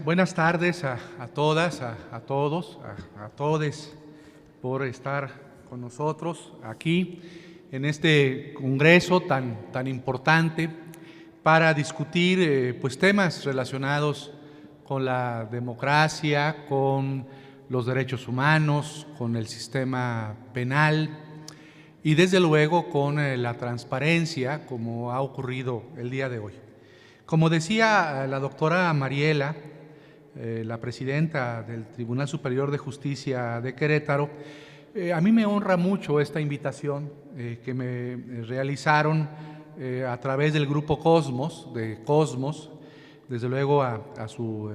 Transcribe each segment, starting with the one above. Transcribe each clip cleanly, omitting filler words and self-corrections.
buenas tardes a todas, a todos, a todes por estar con nosotros aquí en este congreso tan importante para discutir pues temas relacionados con la democracia, con los derechos humanos, con el sistema penal y desde luego con la transparencia, como ha ocurrido el día de hoy. Como decía la doctora Mariela, la presidenta del Tribunal Superior de Justicia de Querétaro, a mí me honra mucho esta invitación que me realizaron a través del grupo Cosmos, desde luego a su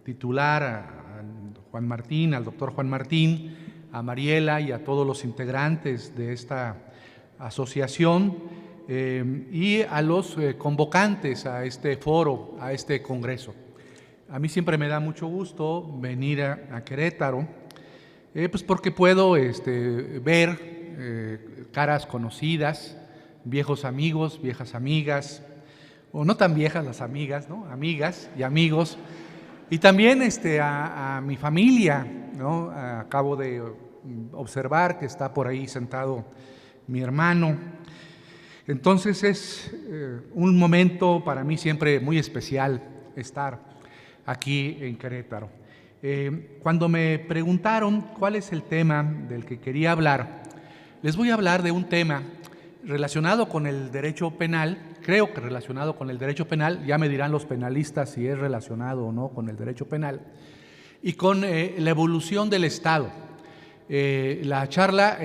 titular, a Juan Martín, al doctor Juan Martín, a Mariela y a todos los integrantes de esta asociación, y a los convocantes a este foro, a este congreso. A mí siempre me da mucho gusto venir a Querétaro, pues porque puedo ver caras conocidas, viejos amigos, viejas amigas, o no tan viejas las amigas, ¿no? Amigas y amigos, y también a mi familia, ¿no? Acabo de observar que está por ahí sentado mi hermano. Entonces es un momento para mí siempre muy especial estar aquí en Querétaro. Cuando me preguntaron cuál es el tema del que quería hablar, les voy a hablar de un tema relacionado con el derecho penal, creo que relacionado con el derecho penal, ya me dirán los penalistas si es relacionado o no con el derecho penal, y con la evolución del Estado. La charla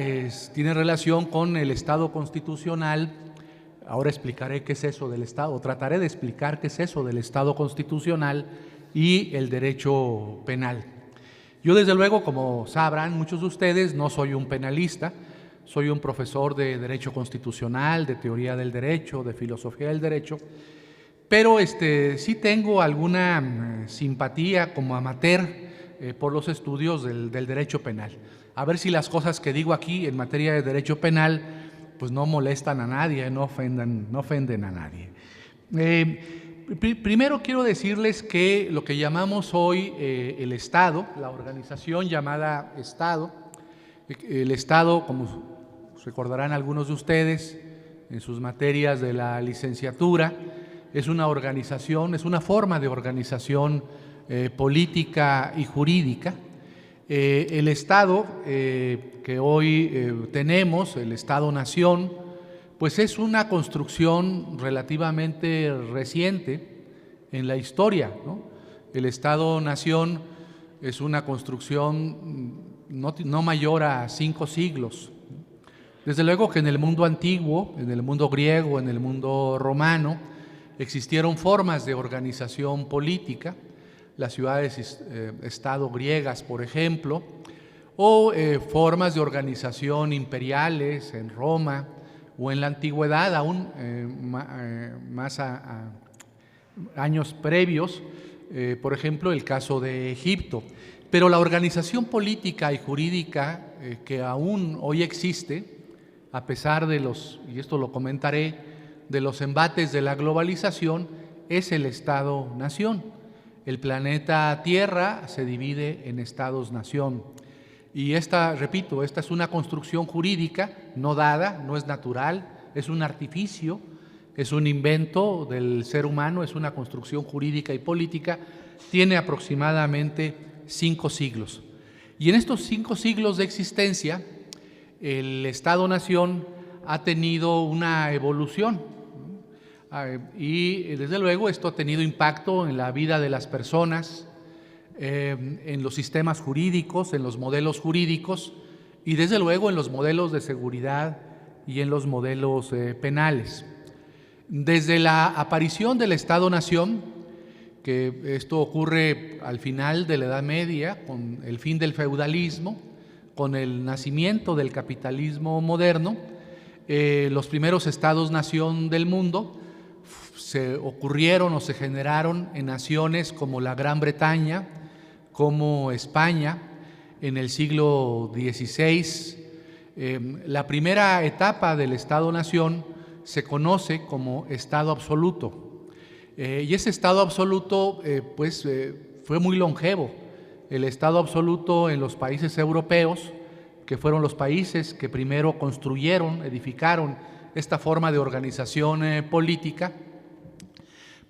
tiene relación con el Estado constitucional. Ahora explicaré qué es eso del Estado, o trataré de explicar qué es eso del Estado constitucional y el derecho penal. Yo desde luego, como sabrán muchos de ustedes, no soy un penalista, soy un profesor de Derecho Constitucional, de Teoría del Derecho, de Filosofía del Derecho, pero sí tengo alguna simpatía como amateur por los estudios del derecho penal. A ver si las cosas que digo aquí en materia de derecho penal pues no molestan a nadie, no ofenden a nadie. Primero quiero decirles que lo que llamamos hoy el Estado, la organización llamada Estado, el Estado, como recordarán algunos de ustedes en sus materias de la licenciatura, es una organización, es una forma de organización política y jurídica. El Estado que hoy tenemos, el Estado-Nación, pues es una construcción relativamente reciente en la historia, ¿no? El Estado-Nación es una construcción no mayor a 5 siglos. Desde luego que en el mundo antiguo, en el mundo griego, en el mundo romano, existieron formas de organización política, las ciudades-estado griegas, por ejemplo, o formas de organización imperiales en Roma o en la antigüedad, aún más años previos, por ejemplo, el caso de Egipto. Pero la organización política y jurídica que aún hoy existe, a pesar de y esto lo comentaré, de los embates de la globalización, es el Estado-Nación. El planeta Tierra se divide en estados-nación y repito, esta es una construcción jurídica no dada, no es natural, es un artificio, es un invento del ser humano, es una construcción jurídica y política, tiene aproximadamente 5 siglos. Y en estos 5 siglos de existencia, el Estado-Nación ha tenido una evolución. Y desde luego esto ha tenido impacto en la vida de las personas, en los sistemas jurídicos, en los modelos jurídicos y desde luego en los modelos de seguridad y en los modelos penales. Desde la aparición del Estado-Nación, que esto ocurre al final de la Edad Media, con el fin del feudalismo, con el nacimiento del capitalismo moderno, los primeros Estados-Nación del mundo se ocurrieron o se generaron en naciones como la Gran Bretaña, como España, en el siglo XVI. La primera etapa del Estado-Nación se conoce como Estado absoluto. Y ese Estado absoluto fue muy longevo. El Estado absoluto en los países europeos, que fueron los países que primero construyeron, edificaron esta forma de organización política,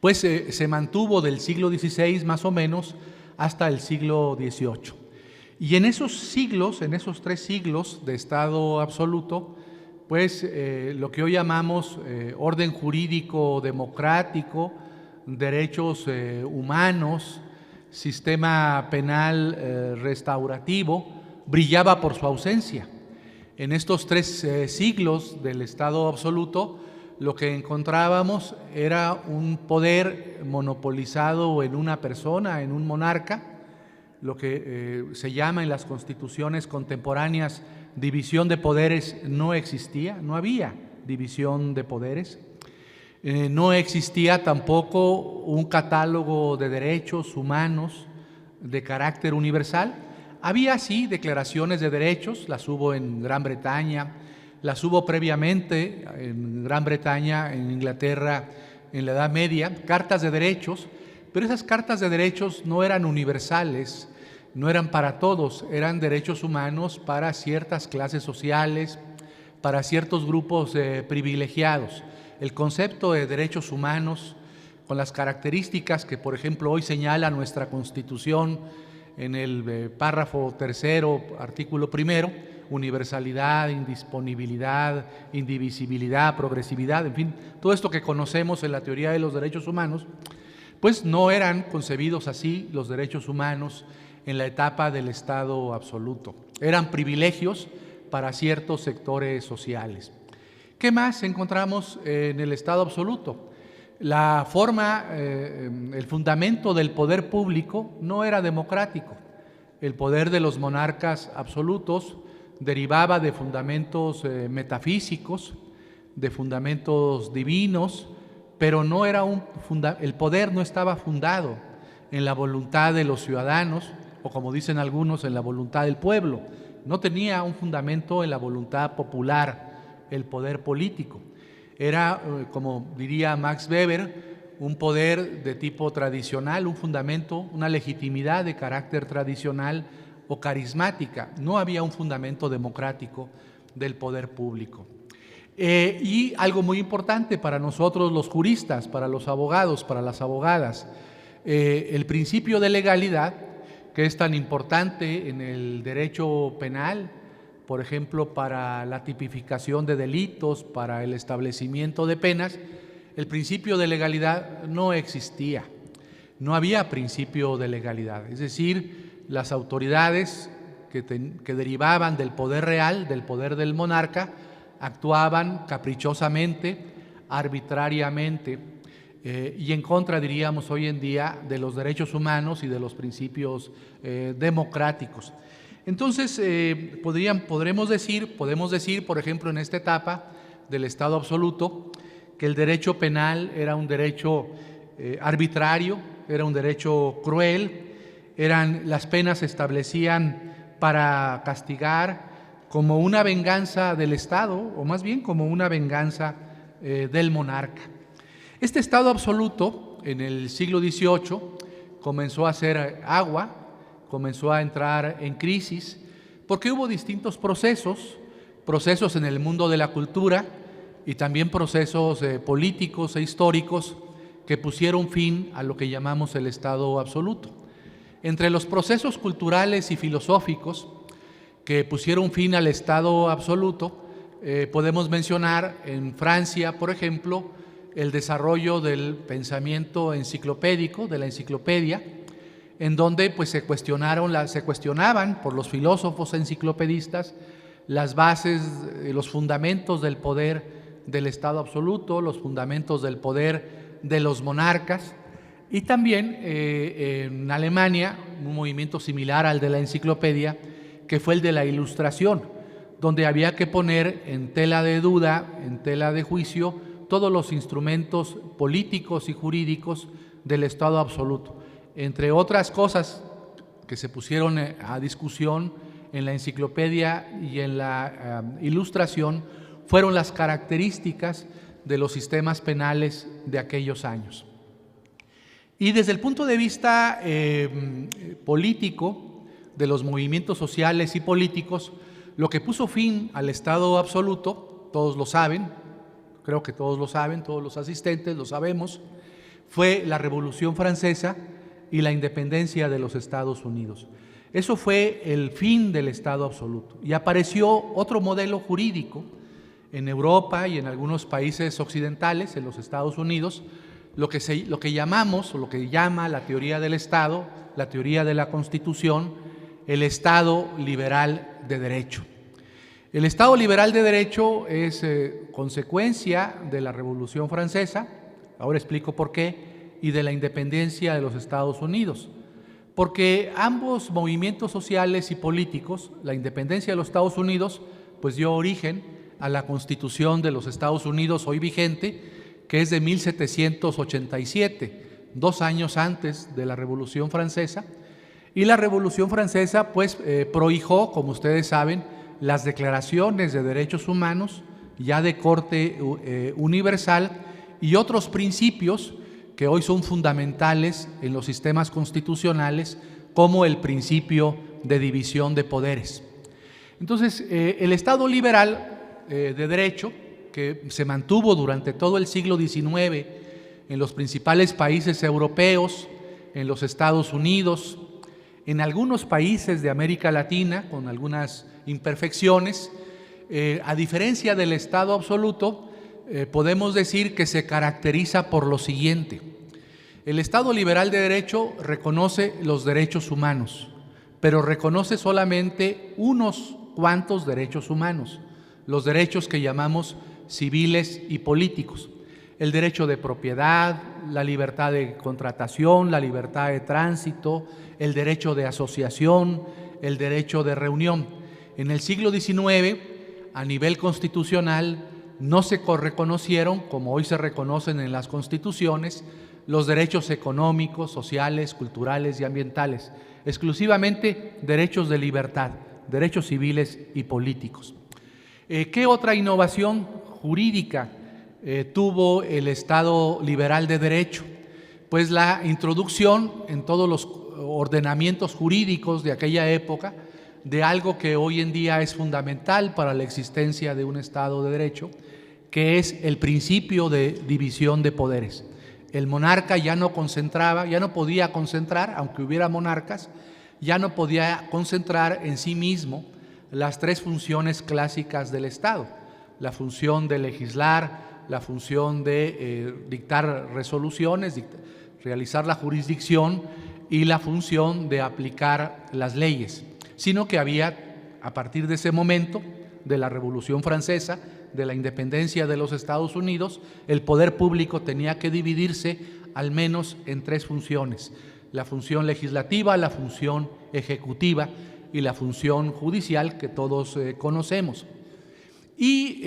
pues se mantuvo del siglo XVI más o menos hasta el siglo XVIII. Y en esos siglos, en esos 3 siglos de Estado absoluto, pues lo que hoy llamamos orden jurídico democrático, derechos humanos, sistema penal restaurativo, brillaba por su ausencia. En estos 3 siglos del Estado absoluto, lo que encontrábamos era un poder monopolizado en una persona, en un monarca, lo que se llama en las constituciones contemporáneas división de poderes. No existía, no había división de poderes. No existía tampoco un catálogo de derechos humanos de carácter universal. Había sí declaraciones de derechos, las hubo en Gran Bretaña, las hubo previamente en Gran Bretaña, en Inglaterra, en la Edad Media, cartas de derechos, pero esas cartas de derechos no eran universales, no eran para todos, eran derechos humanos para ciertas clases sociales, para ciertos grupos privilegiados. El concepto de derechos humanos, con las características que, por ejemplo, hoy señala nuestra Constitución en el párrafo 3, artículo 1, universalidad, indisponibilidad, indivisibilidad, progresividad, en fin, todo esto que conocemos en la teoría de los derechos humanos, pues no eran concebidos así los derechos humanos en la etapa del Estado absoluto. Eran privilegios para ciertos sectores sociales. ¿Qué más encontramos en el Estado absoluto? La forma, el fundamento del poder público no era democrático. El poder de los monarcas absolutos derivaba de fundamentos metafísicos, de fundamentos divinos, pero no era el poder no estaba fundado en la voluntad de los ciudadanos, o como dicen algunos, en la voluntad del pueblo. No tenía un fundamento en la voluntad popular, el poder político. Era, como diría Max Weber, un poder de tipo tradicional, un fundamento, una legitimidad de carácter tradicional o carismática. No había un fundamento democrático del poder público. Y algo muy importante para nosotros los juristas, para los abogados, para las abogadas, el principio de legalidad, que es tan importante en el derecho penal, por ejemplo, para la tipificación de delitos, para el establecimiento de penas, el principio de legalidad no existía. No había principio de legalidad. Es decir, las autoridades que derivaban del poder real, del poder del monarca, actuaban caprichosamente, arbitrariamente y en contra, diríamos hoy en día, de los derechos humanos y de los principios democráticos. Entonces, podemos decir, por ejemplo, en esta etapa del Estado absoluto, que el derecho penal era un derecho arbitrario, era un derecho cruel, las penas se establecían para castigar como una venganza del Estado, o más bien como una venganza del monarca. Este Estado absoluto, en el siglo XVIII, comenzó a hacer agua, comenzó a entrar en crisis, porque hubo distintos procesos en el mundo de la cultura y también procesos políticos e históricos que pusieron fin a lo que llamamos el Estado absoluto. Entre los procesos culturales y filosóficos que pusieron fin al Estado absoluto, podemos mencionar en Francia, por ejemplo, el desarrollo del pensamiento enciclopédico, de la enciclopedia, en donde pues, se cuestionaban por los filósofos enciclopedistas las bases, los fundamentos del poder del Estado absoluto, los fundamentos del poder de los monarcas, y también en Alemania un movimiento similar al de la enciclopedia, que fue el de la Ilustración, donde había que poner en tela de duda, en tela de juicio, todos los instrumentos políticos y jurídicos del Estado absoluto. Entre otras cosas que se pusieron a discusión en la enciclopedia y en la Ilustración fueron las características de los sistemas penales de aquellos años. Y desde el punto de vista político, de los movimientos sociales y políticos, lo que puso fin al Estado absoluto, todos lo saben, creo que todos lo saben, todos los asistentes lo sabemos, fue la Revolución Francesa y la independencia de los Estados Unidos. Eso fue el fin del Estado absoluto. Y apareció otro modelo jurídico en Europa y en algunos países occidentales, en los Estados Unidos, lo que llamamos, o lo que llama la teoría del Estado, la teoría de la Constitución, el Estado liberal de derecho. El Estado liberal de derecho es consecuencia de la Revolución Francesa, ahora explico por qué, y de la independencia de los Estados Unidos. Porque ambos movimientos sociales y políticos, la independencia de los Estados Unidos, pues dio origen a la Constitución de los Estados Unidos hoy vigente, que es de 1787, 2 años antes de la Revolución Francesa. Y la Revolución Francesa pues prohijó, como ustedes saben, las declaraciones de derechos humanos ya de corte universal y otros principios que hoy son fundamentales en los sistemas constitucionales, como el principio de división de poderes. Entonces, el Estado liberal de derecho, que se mantuvo durante todo el siglo XIX en los principales países europeos, en los Estados Unidos, en algunos países de América Latina, con algunas imperfecciones, a diferencia del Estado absoluto, podemos decir que se caracteriza por lo siguiente. El Estado liberal de derecho reconoce los derechos humanos, pero reconoce solamente unos cuantos derechos humanos, los derechos que llamamos civiles y políticos. El derecho de propiedad, la libertad de contratación, la libertad de tránsito, el derecho de asociación, el derecho de reunión. En el siglo XIX, a nivel constitucional, no se reconocieron, como hoy se reconocen en las constituciones, los derechos económicos, sociales, culturales y ambientales, exclusivamente derechos de libertad, derechos civiles y políticos. ¿Qué otra innovación jurídica tuvo el Estado liberal de derecho? Pues la introducción en todos los ordenamientos jurídicos de aquella época de algo que hoy en día es fundamental para la existencia de un Estado de derecho, que es el principio de división de poderes. El monarca ya no podía concentrar, aunque hubiera monarcas, ya no podía concentrar en sí mismo las 3 funciones clásicas del Estado: la función de legislar, la función de dictar resoluciones, realizar la jurisdicción y la función de aplicar las leyes, sino que había, a partir de ese momento, de la Revolución Francesa, de la independencia de los Estados Unidos, el poder público tenía que dividirse al menos en 3 funciones: la función legislativa, la función ejecutiva y la función judicial, que todos conocemos. Y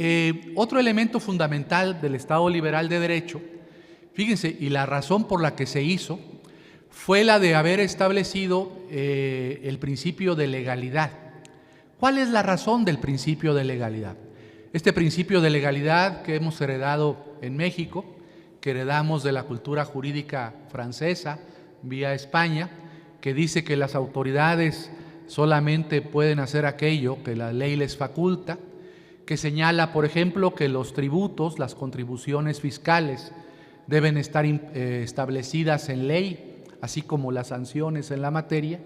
otro elemento fundamental del Estado liberal de derecho, fíjense, y la razón por la que se hizo, fue la de haber establecido el principio de legalidad. ¿Cuál es la razón del principio de legalidad? Este principio de legalidad que hemos heredado en México, que heredamos de la cultura jurídica francesa vía España, que dice que las autoridades solamente pueden hacer aquello que la ley les faculta, que señala, por ejemplo, que los tributos, las contribuciones fiscales, deben estar establecidas en ley, así como las sanciones en la materia,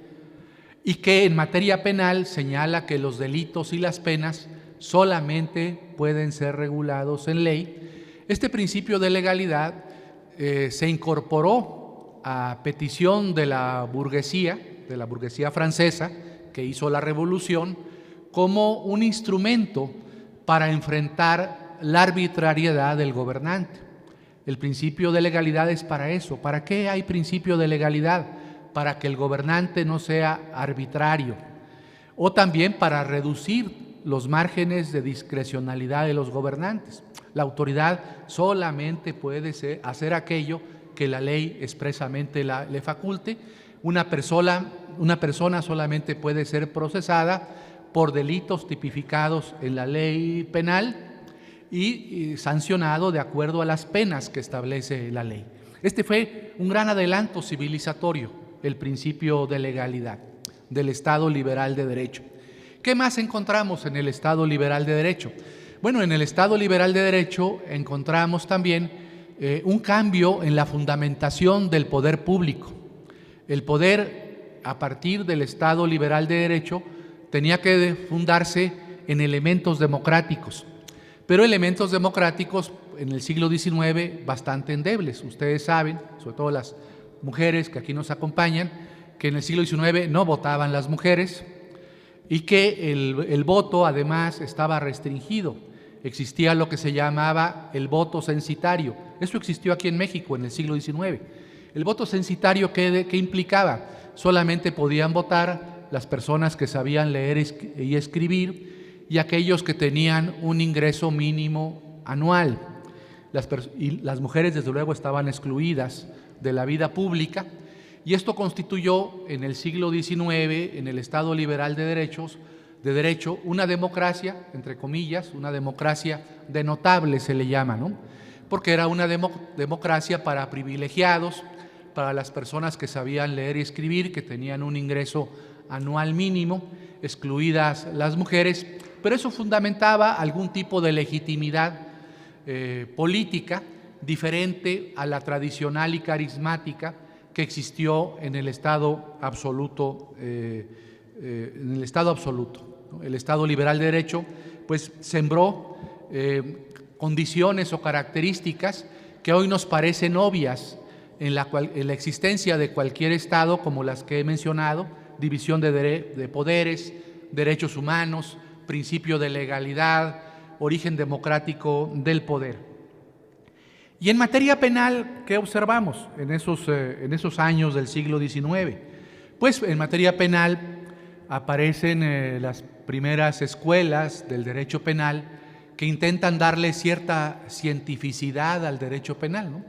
y que en materia penal señala que los delitos y las penas solamente pueden ser regulados en ley. Este principio de legalidad se incorporó a petición de la burguesía francesa, que hizo la revolución, como un instrumento para enfrentar la arbitrariedad del gobernante. El principio de legalidad es para eso. ¿Para qué hay principio de legalidad? Para que el gobernante no sea arbitrario, o también para reducir los márgenes de discrecionalidad de los gobernantes. La autoridad solamente puede hacer aquello que la ley expresamente le faculte. Una persona solamente puede ser procesada por delitos tipificados en la ley penal y sancionado de acuerdo a las penas que establece la ley. Este fue un gran adelanto civilizatorio, el principio de legalidad, del Estado liberal de derecho. ¿Qué más encontramos en el Estado liberal de derecho? Bueno, en el Estado liberal de derecho encontramos también un cambio en la fundamentación del poder público. El poder, a partir del Estado liberal de derecho, tenía que fundarse en elementos democráticos, pero elementos democráticos en el siglo XIX bastante endebles. Ustedes saben, sobre todo las mujeres que aquí nos acompañan, que en el siglo XIX no votaban las mujeres y que el voto además estaba restringido. Existía lo que se llamaba el voto censitario. Eso existió aquí en México en el siglo XIX. El voto censitario, ¿qué implicaba? Solamente podían votar las personas que sabían leer y escribir y aquellos que tenían un ingreso mínimo anual. Las mujeres, desde luego, estaban excluidas de la vida pública, y esto constituyó en el siglo XIX, en el Estado liberal de derecho, una democracia, entre comillas, una democracia de notables se le llama, ¿no? Porque era una democracia para privilegiados, para las personas que sabían leer y escribir, que tenían un ingreso anual mínimo, excluidas las mujeres, pero eso fundamentaba algún tipo de legitimidad política diferente a la tradicional y carismática que existió en el Estado absoluto, ¿no? El Estado liberal de derecho pues sembró condiciones o características que hoy nos parecen obvias en la existencia de cualquier Estado, como las que he mencionado: división de poderes, derechos humanos, principio de legalidad, origen democrático del poder. Y en materia penal, ¿qué observamos en esos años del siglo XIX? Pues en materia penal aparecen las primeras escuelas del derecho penal que intentan darle cierta cientificidad al derecho penal, ¿no?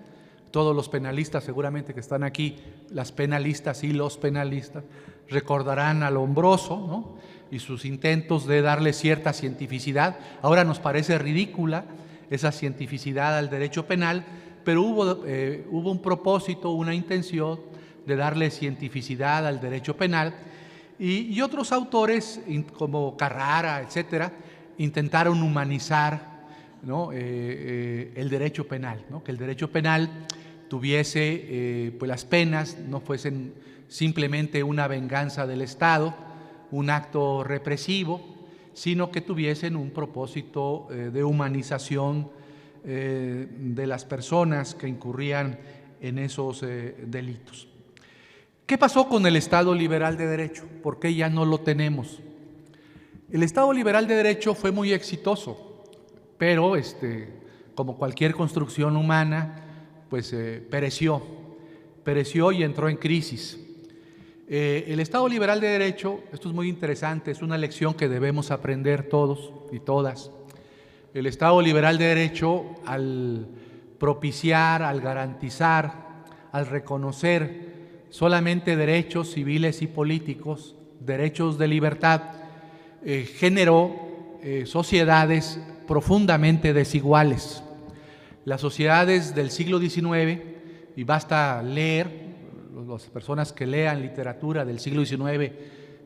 Todos los penalistas seguramente que están aquí, las penalistas y los penalistas, recordarán a Lombroso, ¿no? Y sus intentos de darle cierta cientificidad. Ahora nos parece ridícula esa cientificidad al derecho penal, pero hubo un propósito, una intención de darle cientificidad al derecho penal, y otros autores como Carrara, etcétera, intentaron humanizar, ¿no? El derecho penal, ¿no? Que el derecho penal tuviese, pues las penas no fuesen simplemente una venganza del Estado, un acto represivo, sino que tuviesen un propósito de humanización de las personas que incurrían en esos delitos. ¿Qué pasó con el Estado liberal de derecho? ¿Por qué ya no lo tenemos? El Estado liberal de derecho fue muy exitoso, pero como cualquier construcción humana, pues pereció y entró en crisis. El Estado liberal de derecho, esto es muy interesante, es una lección que debemos aprender todos y todas. El Estado liberal de derecho, al propiciar, al garantizar, al reconocer solamente derechos civiles y políticos, derechos de libertad, generó sociedades profundamente desiguales. Las sociedades del siglo XIX, y basta leer, las personas que lean literatura del siglo XIX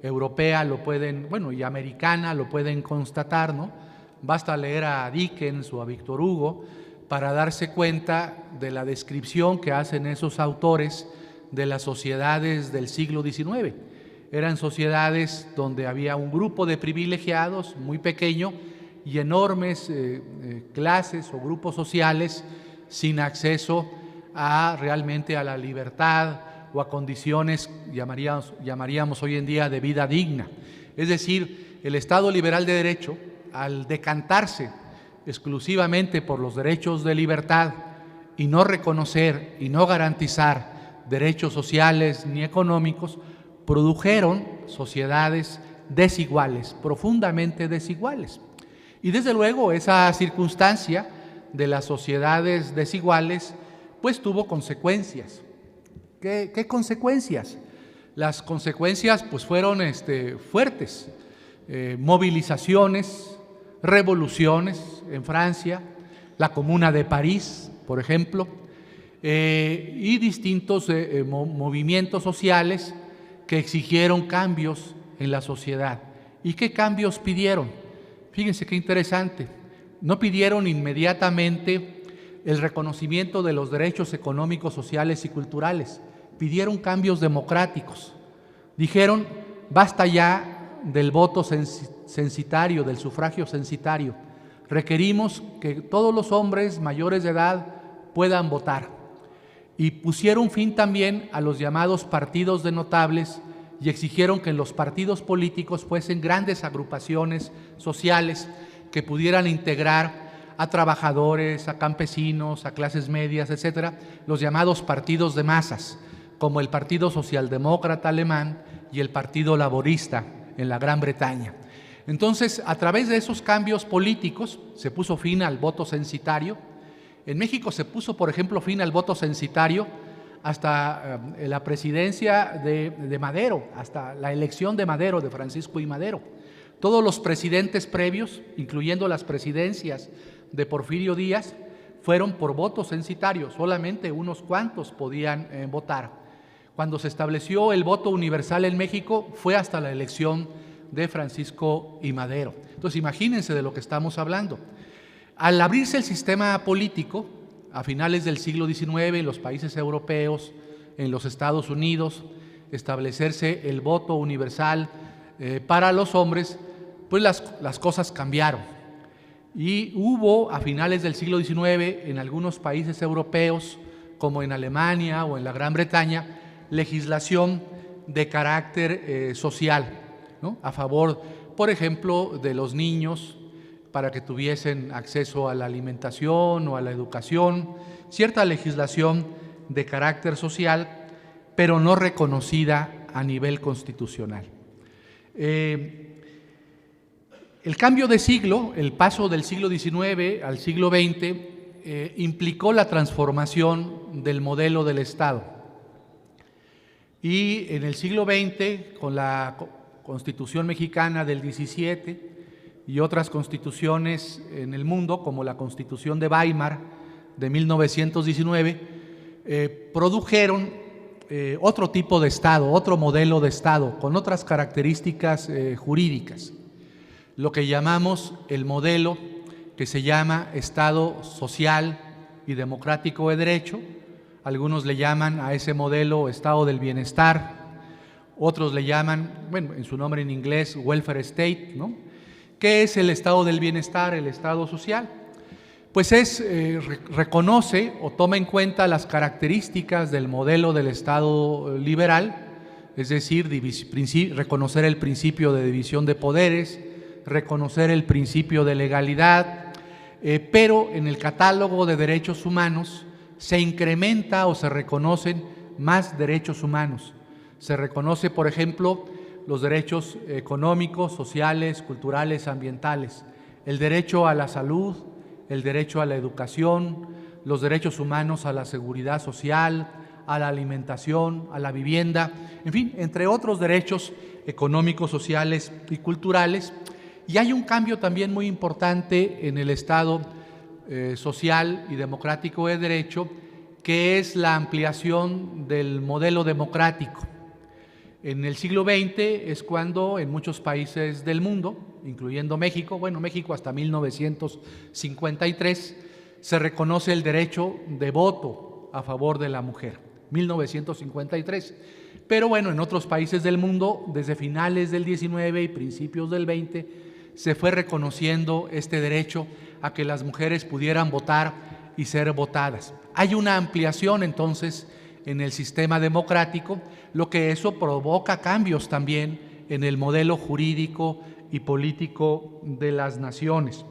europea lo pueden, bueno, y americana lo pueden constatar, ¿no? Basta leer a Dickens o a Víctor Hugo para darse cuenta de la descripción que hacen esos autores de las sociedades del siglo XIX. Eran sociedades donde había un grupo de privilegiados muy pequeño y enormes clases o grupos sociales sin acceso realmente a la libertad o a condiciones, llamaríamos hoy en día, de vida digna. Es decir, el Estado liberal de derecho, al decantarse exclusivamente por los derechos de libertad y no reconocer y no garantizar derechos sociales ni económicos, produjeron sociedades desiguales, profundamente desiguales. Y desde luego esa circunstancia de las sociedades desiguales pues tuvo consecuencias. ¿Qué consecuencias? Las consecuencias pues fueron fuertes, movilizaciones, revoluciones en Francia, la Comuna de París, por ejemplo, y distintos movimientos sociales que exigieron cambios en la sociedad. ¿Y qué cambios pidieron? Fíjense qué interesante. No pidieron inmediatamente el reconocimiento de los derechos económicos, sociales y culturales. Pidieron cambios democráticos. Dijeron, basta ya del voto censitario, del sufragio censitario. Requerimos que todos los hombres mayores de edad puedan votar. Y pusieron fin también a los llamados partidos de notables y exigieron que en los partidos políticos fuesen grandes agrupaciones sociales que pudieran integrar a trabajadores, a campesinos, a clases medias, etcétera, los llamados partidos de masas, como el Partido Socialdemócrata Alemán y el Partido Laborista en la Gran Bretaña. Entonces, a través de esos cambios políticos se puso fin al voto censitario. En México se puso, por ejemplo, fin al voto censitario hasta la presidencia de Madero, hasta la elección de Madero, de Francisco I. Madero. Todos los presidentes previos, incluyendo las presidencias de Porfirio Díaz, fueron por voto censitario, solamente unos cuantos podían votar. Cuando se estableció el voto universal en México fue hasta la elección de Francisco I. Madero. Entonces imagínense de lo que estamos hablando. Al abrirse el sistema político, a finales del siglo XIX, en los países europeos, en los Estados Unidos, establecerse el voto universal para los hombres, pues las cosas cambiaron. Y hubo, a finales del siglo XIX, en algunos países europeos, como en Alemania o en la Gran Bretaña, legislación de carácter social, ¿no? A favor, por ejemplo, de los niños, para que tuviesen acceso a la alimentación o a la educación, cierta legislación de carácter social, pero no reconocida a nivel constitucional. El cambio de siglo, el paso del siglo XIX al siglo XX, implicó la transformación del modelo del Estado. Y en el siglo XX, con la Constitución Mexicana del 17 y otras constituciones en el mundo, como la Constitución de Weimar de 1919, produjeron otro tipo de Estado, otro modelo de Estado, con otras características jurídicas. Lo que llamamos el modelo que se llama Estado social y democrático de derecho. Algunos le llaman a ese modelo Estado del bienestar, otros le llaman, bueno, en su nombre en inglés, welfare state, ¿no? ¿Qué es el Estado del bienestar, el Estado social? Pues reconoce o toma en cuenta las características del modelo del Estado liberal, es decir, reconocer el principio de división de poderes, reconocer el principio de legalidad, pero en el catálogo de derechos humanos se incrementa o se reconocen más derechos humanos. Se reconoce, por ejemplo, los derechos económicos, sociales, culturales, ambientales, el derecho a la salud, el derecho a la educación, los derechos humanos a la seguridad social, a la alimentación, a la vivienda, en fin, entre otros derechos económicos, sociales y culturales. Y hay un cambio también muy importante en el Estado social y democrático de derecho, que es la ampliación del modelo democrático. En el siglo XX es cuando en muchos países del mundo, incluyendo México, bueno, México hasta 1953, se reconoce el derecho de voto a favor de la mujer, 1953. Pero bueno, en otros países del mundo, desde finales del XIX y principios del XX, se fue reconociendo este derecho a que las mujeres pudieran votar y ser votadas. Hay una ampliación entonces en el sistema democrático, lo que eso provoca cambios también en el modelo jurídico y político de las naciones.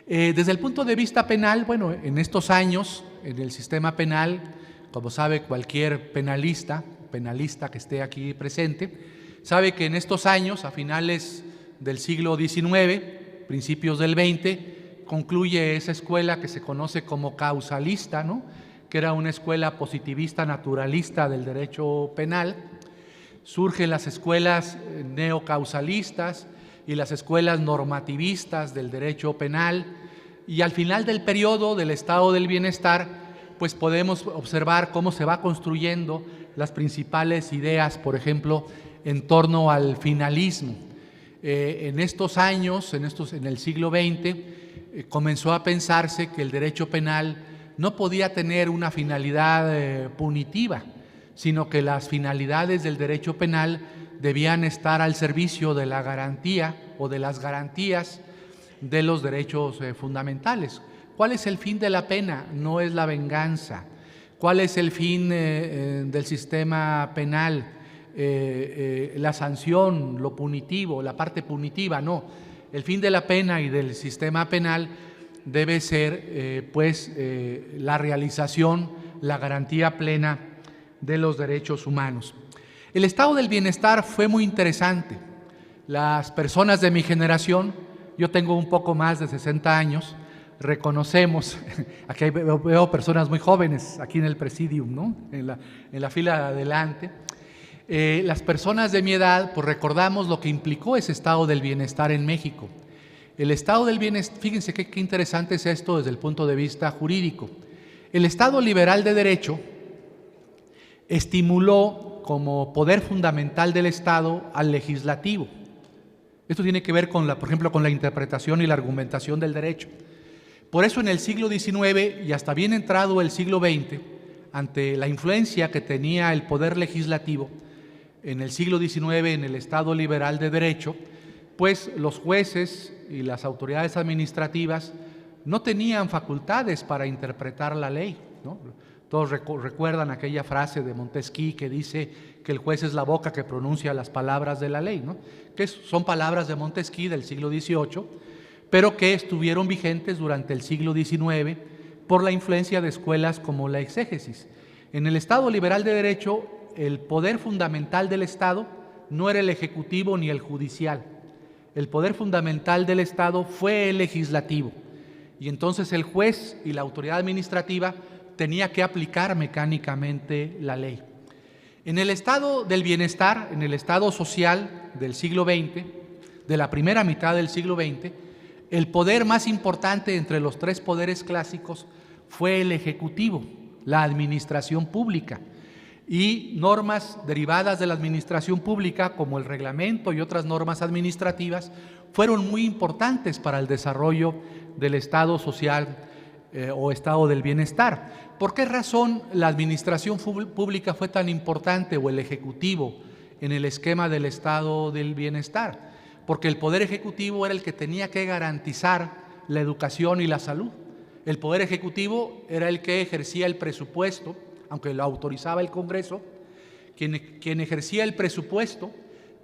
Desde el punto de vista penal, bueno, en estos años, en el sistema penal, como sabe cualquier penalista que esté aquí presente, sabe que en estos años, a finales del siglo XIX, principios del XX, concluye esa escuela que se conoce como causalista, ¿no? Que era una escuela positivista naturalista del derecho penal. Surgen las escuelas neocausalistas y las escuelas normativistas del derecho penal, y al final del periodo del Estado del bienestar, pues podemos observar cómo se va construyendo las principales ideas, por ejemplo, en torno al finalismo. En estos años, en el siglo XX, comenzó a pensarse que el derecho penal no podía tener una finalidad punitiva, sino que las finalidades del derecho penal debían estar al servicio de la garantía o de las garantías de los derechos fundamentales. ¿Cuál es el fin de la pena? No es la venganza. ¿Cuál es el fin del sistema penal? La sanción, lo punitivo, la parte punitiva, no. El fin de la pena y del sistema penal debe ser la realización, la garantía plena de los derechos humanos. El estado del bienestar fue muy interesante. Las personas de mi generación, yo tengo un poco más de 60 años, reconocemos, aquí veo personas muy jóvenes aquí en el presidium, ¿no? en la fila de adelante. Las personas de mi edad, pues recordamos lo que implicó ese estado del bienestar en México. El estado del bienestar, fíjense qué interesante es esto desde el punto de vista jurídico. El Estado liberal de derecho estimuló como poder fundamental del Estado al legislativo. Esto tiene que ver con por ejemplo, con la interpretación y la argumentación del derecho. Por eso en el siglo XIX y hasta bien entrado el siglo XX, ante la influencia que tenía el poder legislativo, en el siglo XIX en el Estado liberal de derecho, pues los jueces y las autoridades administrativas no tenían facultades para interpretar la ley, ¿no? Todos recuerdan aquella frase de Montesquieu que dice que el juez es la boca que pronuncia las palabras de la ley, ¿no? Que son palabras de Montesquieu del siglo XVIII, pero que estuvieron vigentes durante el siglo XIX por la influencia de escuelas como la exégesis. En el Estado liberal de derecho, el poder fundamental del Estado no era el ejecutivo ni el judicial. El poder fundamental del Estado fue el legislativo. Y entonces el juez y la autoridad administrativa tenía que aplicar mecánicamente la ley. En el estado del bienestar, en el estado social del siglo XX, de la primera mitad del siglo XX, el poder más importante entre los tres poderes clásicos fue el ejecutivo, la administración pública. Y normas derivadas de la administración pública, como el reglamento y otras normas administrativas, fueron muy importantes para el desarrollo del estado social o estado del bienestar. ¿Por qué razón la administración pública fue tan importante o el ejecutivo en el esquema del estado del bienestar? Porque el poder ejecutivo era el que tenía que garantizar la educación y la salud. El poder ejecutivo era el que ejercía el presupuesto, aunque lo autorizaba el Congreso, quien ejercía el presupuesto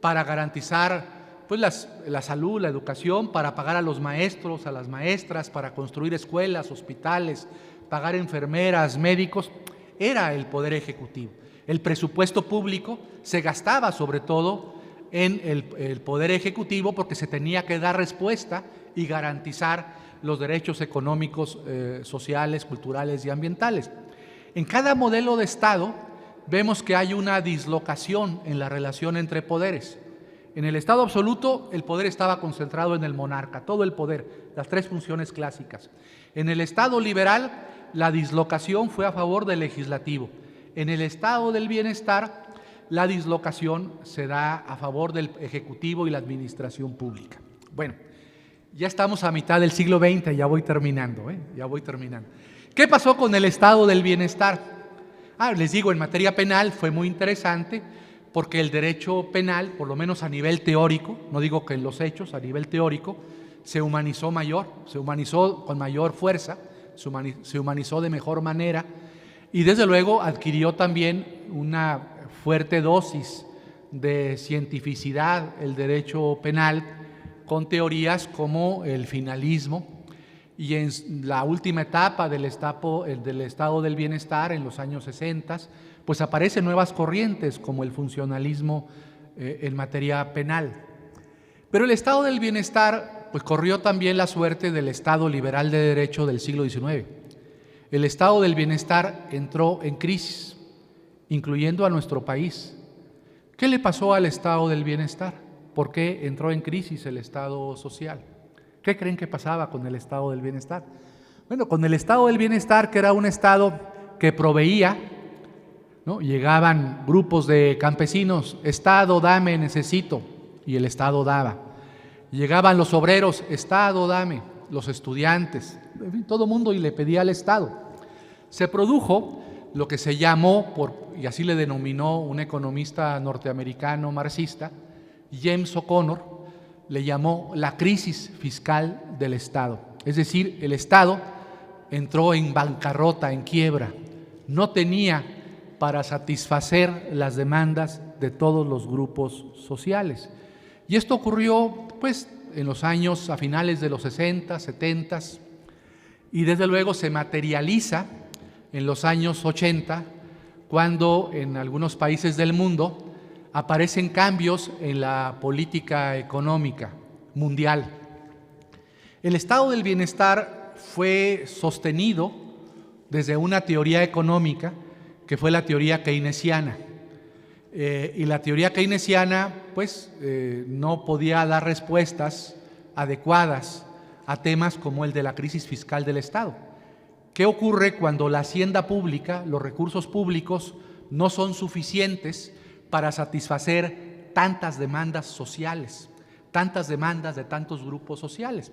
para garantizar pues, la salud, la educación, para pagar a los maestros, a las maestras, para construir escuelas, hospitales, pagar enfermeras, médicos, era el poder ejecutivo. El presupuesto público se gastaba sobre todo en el poder ejecutivo porque se tenía que dar respuesta y garantizar los derechos económicos, sociales, culturales y ambientales. En cada modelo de Estado vemos que hay una dislocación en la relación entre poderes. En el Estado absoluto el poder estaba concentrado en el monarca, todo el poder, las tres funciones clásicas. En el Estado liberal la dislocación fue a favor del legislativo. En el Estado del bienestar la dislocación se da a favor del ejecutivo y la administración pública. Bueno, ya estamos a mitad del siglo XX, ya voy terminando. ¿Qué pasó con el estado del bienestar? Les digo, en materia penal fue muy interesante porque el derecho penal, por lo menos a nivel teórico, no digo que en los hechos, a nivel teórico, se humanizó con mayor fuerza, se humanizó de mejor manera y desde luego adquirió también una fuerte dosis de cientificidad el derecho penal con teorías como el finalismo. Y en la última etapa del estado del bienestar, en los años 60, pues aparecen nuevas corrientes como el funcionalismo en materia penal. Pero el estado del bienestar pues corrió también la suerte del estado liberal de derecho del siglo XIX. El estado del bienestar entró en crisis, incluyendo a nuestro país. ¿Qué le pasó al estado del bienestar? ¿Por qué entró en crisis el estado social? ¿Qué creen que pasaba con el estado del bienestar? Bueno, con el estado del bienestar, que era un estado que proveía, ¿no? Llegaban grupos de campesinos, Estado, dame, necesito, y el Estado daba. Llegaban los obreros, Estado, dame, los estudiantes, en fin, todo el mundo, y le pedía al Estado. Se produjo lo que se llamó, y así le denominó un economista norteamericano marxista, James O'Connor, le llamó la crisis fiscal del Estado. Es decir, el Estado entró en bancarrota, en quiebra. No tenía para satisfacer las demandas de todos los grupos sociales. Y esto ocurrió pues en los años, a finales de los 60, 70, y desde luego se materializa en los años 80, cuando en algunos países del mundo aparecen cambios en la política económica mundial. El estado del bienestar fue sostenido desde una teoría económica que fue la teoría keynesiana. Y la teoría keynesiana pues no podía dar respuestas adecuadas a temas como el de la crisis fiscal del Estado. ¿Qué ocurre cuando la hacienda pública, los recursos públicos, no son suficientes para satisfacer tantas demandas sociales, tantas demandas de tantos grupos sociales?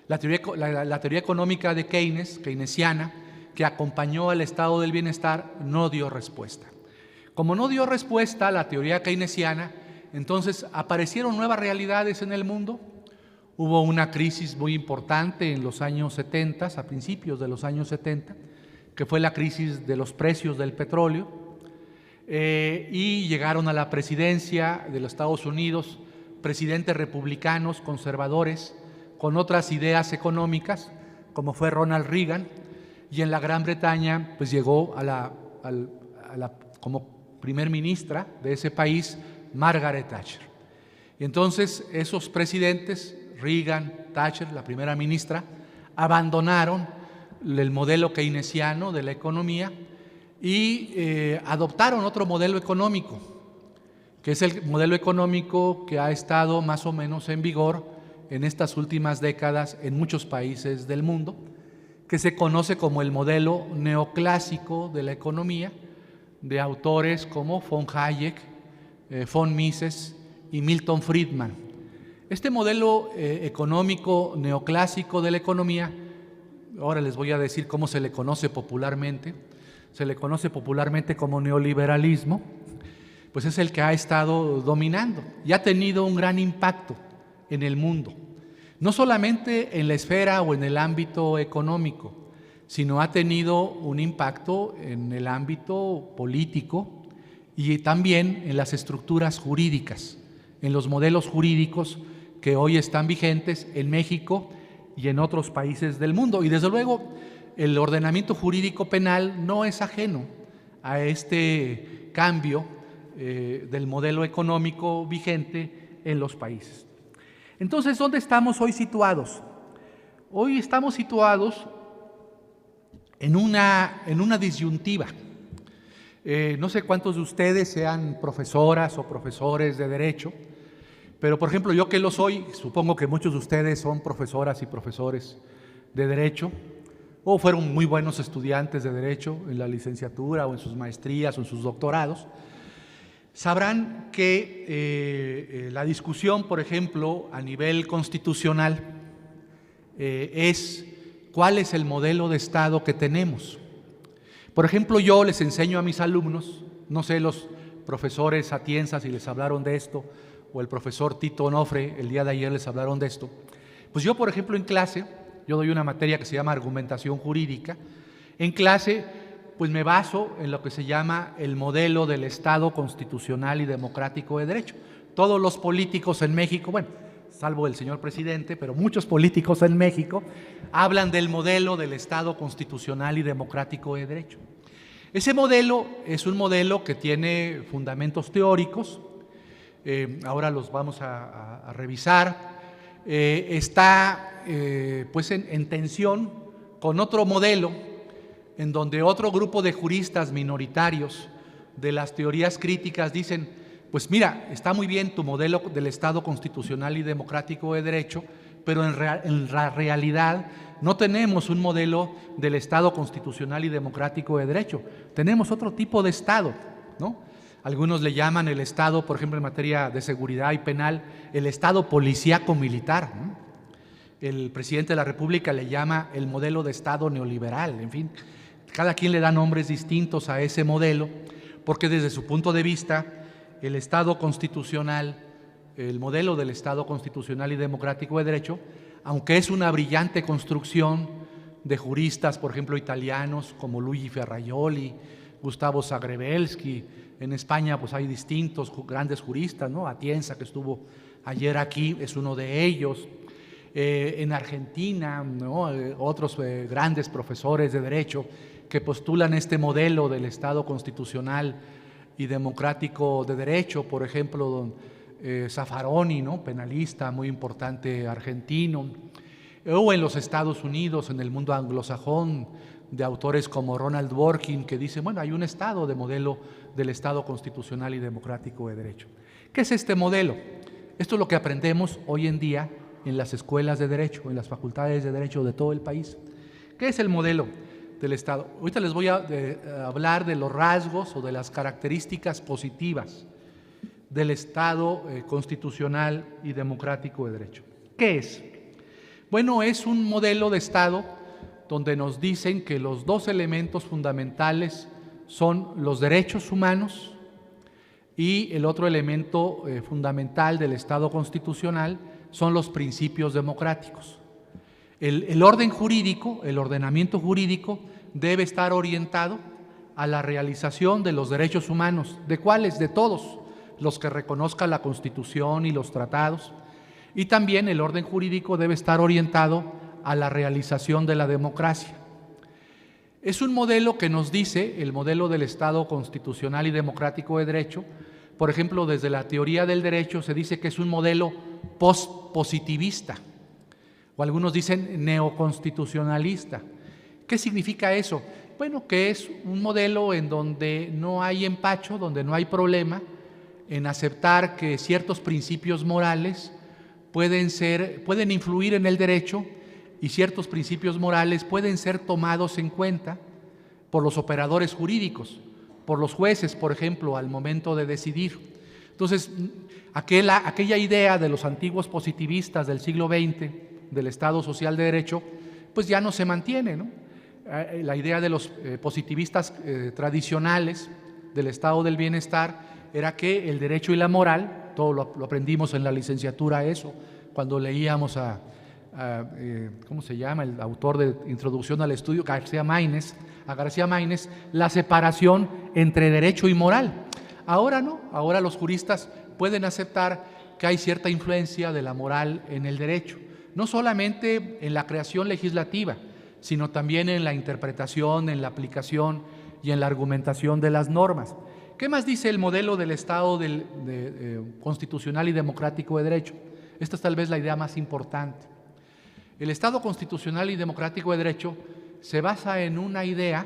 La teoría económica de Keynes, keynesiana, que acompañó al estado del bienestar, no dio respuesta. Como no dio respuesta a la teoría keynesiana, entonces aparecieron nuevas realidades en el mundo. Hubo una crisis muy importante en los años 70, a principios de los años 70, que fue la crisis de los precios del petróleo, y llegaron a la presidencia de los Estados Unidos presidentes republicanos, conservadores, con otras ideas económicas, como fue Ronald Reagan, y en la Gran Bretaña pues llegó como primer ministra de ese país, Margaret Thatcher. Y entonces esos presidentes, Reagan, Thatcher, la primera ministra, abandonaron el modelo keynesiano de la economía y adoptaron otro modelo económico, que es el modelo económico que ha estado más o menos en vigor en estas últimas décadas en muchos países del mundo, que se conoce como el modelo neoclásico de la economía, de autores como von Hayek, von Mises y Milton Friedman. Este modelo económico neoclásico de la economía, ahora les voy a decir cómo se le conoce popularmente, se le conoce popularmente como neoliberalismo, pues es el que ha estado dominando y ha tenido un gran impacto en el mundo, no solamente en la esfera o en el ámbito económico, sino ha tenido un impacto en el ámbito político y también en las estructuras jurídicas, en los modelos jurídicos que hoy están vigentes en México y en otros países del mundo. Y desde luego el ordenamiento jurídico penal no es ajeno a este cambio del modelo económico vigente en los países. Entonces, ¿dónde estamos hoy situados? Hoy estamos situados en una disyuntiva. No sé cuántos de ustedes sean profesoras o profesores de Derecho, pero por ejemplo yo que lo soy, supongo que muchos de ustedes son profesoras y profesores de Derecho, o fueron muy buenos estudiantes de Derecho en la licenciatura o en sus maestrías o en sus doctorados. Sabrán que la discusión, por ejemplo, a nivel constitucional es cuál es el modelo de Estado que tenemos. Por ejemplo, yo les enseño a mis alumnos, no sé los profesores Atienza si les hablaron de esto, o el profesor Tito Onofre el día de ayer les hablaron de esto. Pues yo, por ejemplo, en clase, yo doy una materia que se llama argumentación jurídica. En clase, pues me baso en lo que se llama el modelo del Estado constitucional y democrático de derecho. Todos los políticos en México, bueno, salvo el señor presidente, pero muchos políticos en México hablan del modelo del Estado constitucional y democrático de derecho. Ese modelo es un modelo que tiene fundamentos teóricos, ahora los vamos a revisar, está pues en tensión con otro modelo en donde otro grupo de juristas minoritarios de las teorías críticas dicen, pues mira, está muy bien tu modelo del Estado constitucional y democrático de derecho, pero en la realidad no tenemos un modelo del Estado constitucional y democrático de derecho. Tenemos otro tipo de Estado, ¿no? Algunos le llaman el Estado, por ejemplo, en materia de seguridad y penal, el Estado policíaco militar, ¿no? El presidente de la República le llama el modelo de Estado neoliberal. En fin, cada quien le da nombres distintos a ese modelo, porque desde su punto de vista, el Estado constitucional, el modelo del Estado constitucional y democrático de derecho, aunque es una brillante construcción de juristas, por ejemplo, italianos como Luigi Ferrajoli, Gustavo Zagrebelsky, en España pues hay distintos grandes juristas, ¿no? Atienza, que estuvo ayer aquí, es uno de ellos. En Argentina, ¿no? Otros grandes profesores de derecho que postulan este modelo del Estado constitucional y democrático de derecho, por ejemplo, don Zaffaroni, ¿no? Penalista muy importante argentino, o en los Estados Unidos, en el mundo anglosajón, de autores como Ronald Dworkin, que dicen, bueno, hay un Estado de modelo del Estado constitucional y democrático de derecho. ¿Qué es este modelo? Esto es lo que aprendemos hoy en día en las escuelas de derecho, en las facultades de derecho de todo el país. ¿Qué es el modelo del Estado? Ahorita les voy a hablar de los rasgos o de las características positivas del Estado constitucional y democrático de derecho. ¿Qué es? Bueno, es un modelo de Estado donde nos dicen que los dos elementos fundamentales son los derechos humanos y el otro elemento fundamental del Estado constitucional son los principios democráticos. El orden jurídico, el ordenamiento jurídico debe estar orientado a la realización de los derechos humanos. ¿De cuáles? De todos los que reconozca la Constitución y los tratados. Y también el orden jurídico debe estar orientado a la realización de la democracia. Es un modelo que nos dice, el modelo del Estado constitucional y democrático de derecho, por ejemplo, desde la teoría del derecho se dice que es un modelo post-positivista, o algunos dicen neoconstitucionalista. ¿Qué significa eso? Bueno, que es un modelo en donde no hay empacho, donde no hay problema en aceptar que ciertos principios morales pueden influir en el derecho y ciertos principios morales pueden ser tomados en cuenta por los operadores jurídicos, por los jueces, por ejemplo, al momento de decidir. Entonces, aquella idea de los antiguos positivistas del siglo XX, del Estado social de derecho, pues ya no se mantiene, ¿no? La idea de los positivistas tradicionales del estado del bienestar era que el derecho y la moral, todo lo aprendimos en la licenciatura eso, cuando leíamos ¿cómo se llama? El autor de Introducción al Estudio, García Maínez, la separación entre derecho y moral. Ahora no, ahora los juristas pueden aceptar que hay cierta influencia de la moral en el derecho, no solamente en la creación legislativa, sino también en la interpretación, en la aplicación y en la argumentación de las normas. ¿Qué más dice el modelo del Estado constitucional y democrático de derecho? Esta es tal vez la idea más importante. El Estado constitucional y democrático de derecho se basa en una idea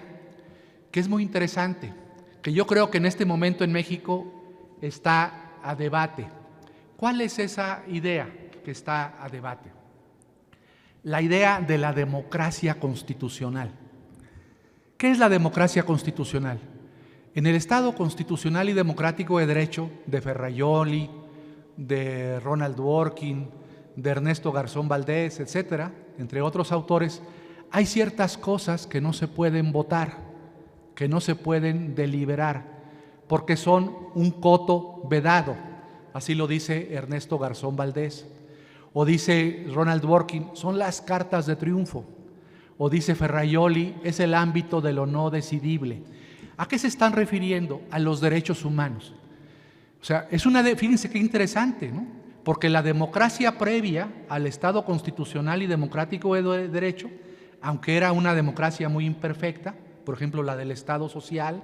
que es muy interesante, que yo creo que en este momento en México está a debate. ¿Cuál es esa idea que está a debate? La idea de la democracia constitucional. ¿Qué es la democracia constitucional? En el Estado constitucional y democrático de derecho de Ferrajoli, de Ronald Dworkin, de Ernesto Garzón Valdés, etcétera, entre otros autores, hay ciertas cosas que no se pueden votar, que no se pueden deliberar, porque son un coto vedado. Así lo dice Ernesto Garzón Valdés. O dice Ronald Dworkin, son las cartas de triunfo. O dice Ferrajoli, es el ámbito de lo no decidible. ¿A qué se están refiriendo? A los derechos humanos. O sea, fíjense qué interesante, ¿no? Porque la democracia previa al Estado constitucional y democrático de derecho, aunque era una democracia muy imperfecta, por ejemplo la del Estado social,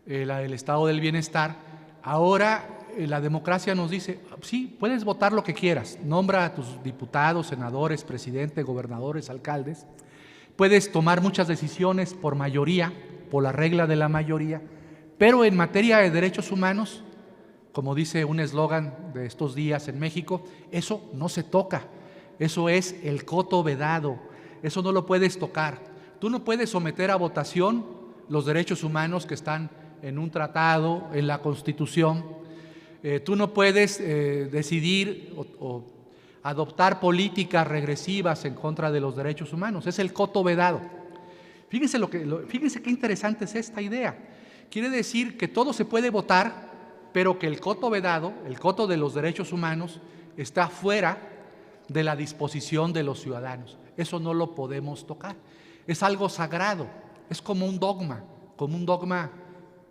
la del Estado del bienestar, ahora la democracia nos dice, sí, puedes votar lo que quieras, nombra a tus diputados, senadores, presidentes, gobernadores, alcaldes, puedes tomar muchas decisiones por mayoría, por la regla de la mayoría, pero en materia de derechos humanos, como dice un eslogan de estos días en México, eso no se toca. Eso es el coto vedado, eso no lo puedes tocar. Tú no puedes someter a votación los derechos humanos que están en un tratado, en la Constitución. Tú no puedes decidir o adoptar políticas regresivas en contra de los derechos humanos. Es el coto vedado. Fíjense qué interesante es esta idea. Quiere decir que todo se puede votar, pero que el coto vedado, el coto de los derechos humanos, está fuera de la disposición de los ciudadanos. Eso no lo podemos tocar. Es algo sagrado, es como un dogma